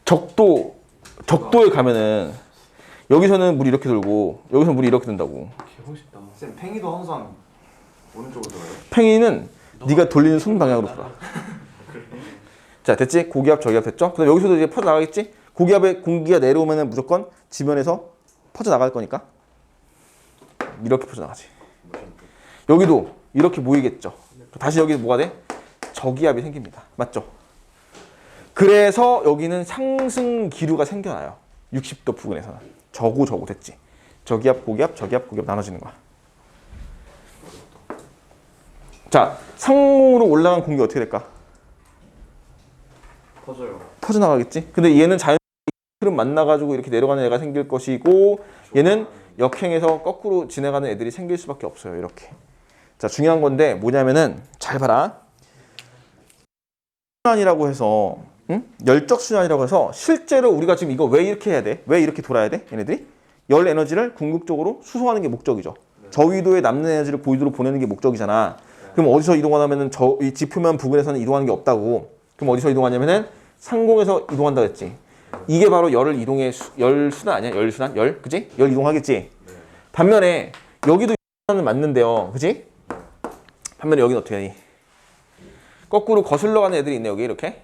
적도에 가면은 여기서는 물이 이렇게 돌고 여기서 물이 이렇게 돈다고. 개멋있다. 쌤 팽이도 항상 오른쪽으로 돌아요? 팽이는 네가 돌리는 손 방향으로 돌아. 자 됐지? 고기압 저기압 됐죠? 그다음 여기서도 이제 퍼져 나가겠지? 고기압에 공기가 내려오면은 무조건 지면에서 퍼져 나갈 거니까 이렇게 퍼져 나가지. 여기도 이렇게 모이겠죠. 다시 여기 뭐가 돼? 저기압이 생깁니다. 맞죠? 그래서 여기는 상승 기류가 생겨나요. 60도 부근에서는 저고 됐지. 저기압 고기압 저기압 고기압 나눠지는 거야. 자 상공으로 올라간 공기 어떻게 될까? 퍼져요. 퍼져나가겠지. 근데 얘는 자연 흐름 만나가지고 이렇게 내려가는 애가 생길 것이고 얘는 역행해서 거꾸로 지나가는 애들이 생길 수밖에 없어요. 이렇게. 자 중요한 건데 뭐냐면은 잘 봐라. 순환이라고 해서 열적 순환이라고 해서 실제로 우리가 지금 이거 왜 이렇게 해야 돼? 왜 이렇게 돌아야 돼? 얘네들이 열 에너지를 궁극적으로 수송하는 게 목적이죠. 저위도에 남는 에너지를 고위도로 보내는 게 목적이잖아. 그럼 어디서 이동하냐면은 이 지표면 부근에서는 이동하는 게 없다고. 그럼 어디서 이동하냐면은 상공에서 이동한다 했지. 이게 바로 열을 이동의 열 순환 아니야? 열 순환? 열? 그지? 열 이동하겠지? 반면에 여기도 순환은 맞는데요. 그지? 반면에 여기는 어떻게 하니? 거꾸로 거슬러 가는 애들이 있네. 여기 이렇게.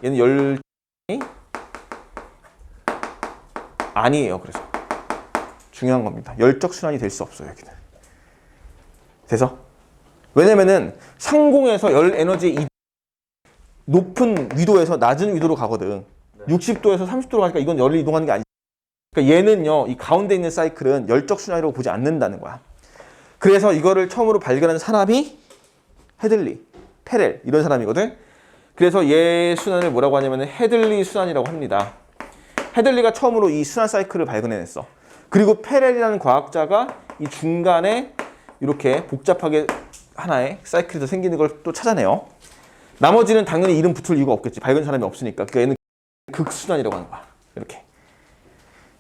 얘는 열이 아니에요. 그래서 중요한 겁니다. 열적 순환이 될 수 없어요. 여기는. 돼서? 왜냐면은 상공에서 열 에너지 높은 위도에서 낮은 위도로 가거든. 60도에서 30도로 가니까 이건 열을 이동하는 게 아니지. 그러니까 얘는요, 이 가운데 있는 사이클은 열적 순환이라고 보지 않는다는 거야. 그래서 이거를 처음으로 발견한 사람이 헤들리, 페렐 이런 사람이거든. 그래서 얘 순환을 뭐라고 하냐면 헤들리 순환이라고 합니다. 헤들리가 처음으로 이 순환 사이클을 발견해냈어. 그리고 페렐이라는 과학자가 이 중간에 이렇게 복잡하게 하나의 사이클이 더 생기는 걸 또 찾아내요. 나머지는 당연히 이름 붙을 이유가 없겠지. 발견 사람이 없으니까. 그러니까 얘는 극순환이라고 하는 거야. 이렇게.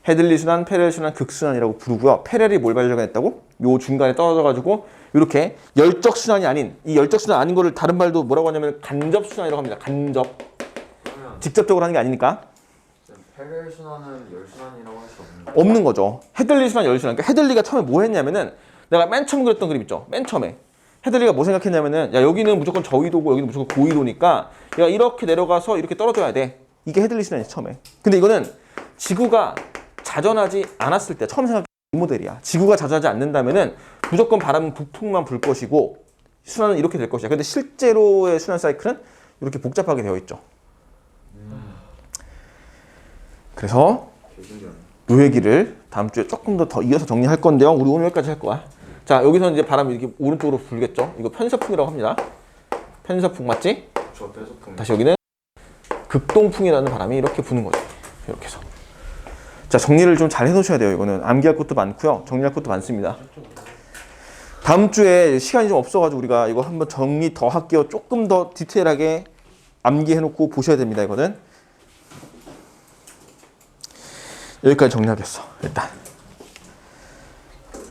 헤들리 순환, 페렐 순환, 극순환이라고 부르고요. 페렐이 뭘 발견했다고? 요 중간에 떨어져가지고 이렇게 열적 순환이 아닌, 이 열적 순환 아닌 거를 다른 말도 뭐라고 하냐면 간접 순환이라고 합니다. 간접. 그러면 직접적으로 하는 게 아니니까. 페렐 순환은 열 순환이라고 할 수 없는 거예요? 없는 거죠. 헤들리 순환, 열 순환. 그러니까 헤들리가 처음에 뭐 했냐면은 내가 맨 처음 그렸던 그림 있죠. 맨 처음에. 헤들리가 뭐 생각했냐면은 야 여기는 무조건 저위도고 여기는 무조건 고위도니까 야 이렇게 내려가서 이렇게 떨어져야 돼. 이게 헤들리 순환이지 처음에. 근데 이거는 지구가 자전하지 않았을 때 처음 생각한 이 모델이야. 지구가 자전하지 않는다면은 무조건 바람은 북풍만 불 것이고 순환은 이렇게 될 것이야. 근데 실제로의 순환 사이클은 이렇게 복잡하게 되어 있죠. 그래서 개신기하네. 요 얘기를 다음 주에 조금 더 이어서 정리할 건데요. 우리 오늘 여기까지 할 거야. 자, 여기서 이제 바람이 이렇게 오른쪽으로 불겠죠. 이거 편서풍이라고 합니다. 편서풍 맞지? 저 배소풍. 다시 여기는 극동풍이라는 바람이 이렇게 부는 거죠. 이렇게 해서. 자, 정리를 좀 잘 해놓으셔야 돼요. 이거는 암기할 것도 많고요. 정리할 것도 많습니다. 다음 주에 시간이 좀 없어가지고 우리가 이거 한번 정리 더 할게요. 조금 더 디테일하게 암기해놓고 보셔야 됩니다. 이거는 여기까지 정리하겠어. 일단.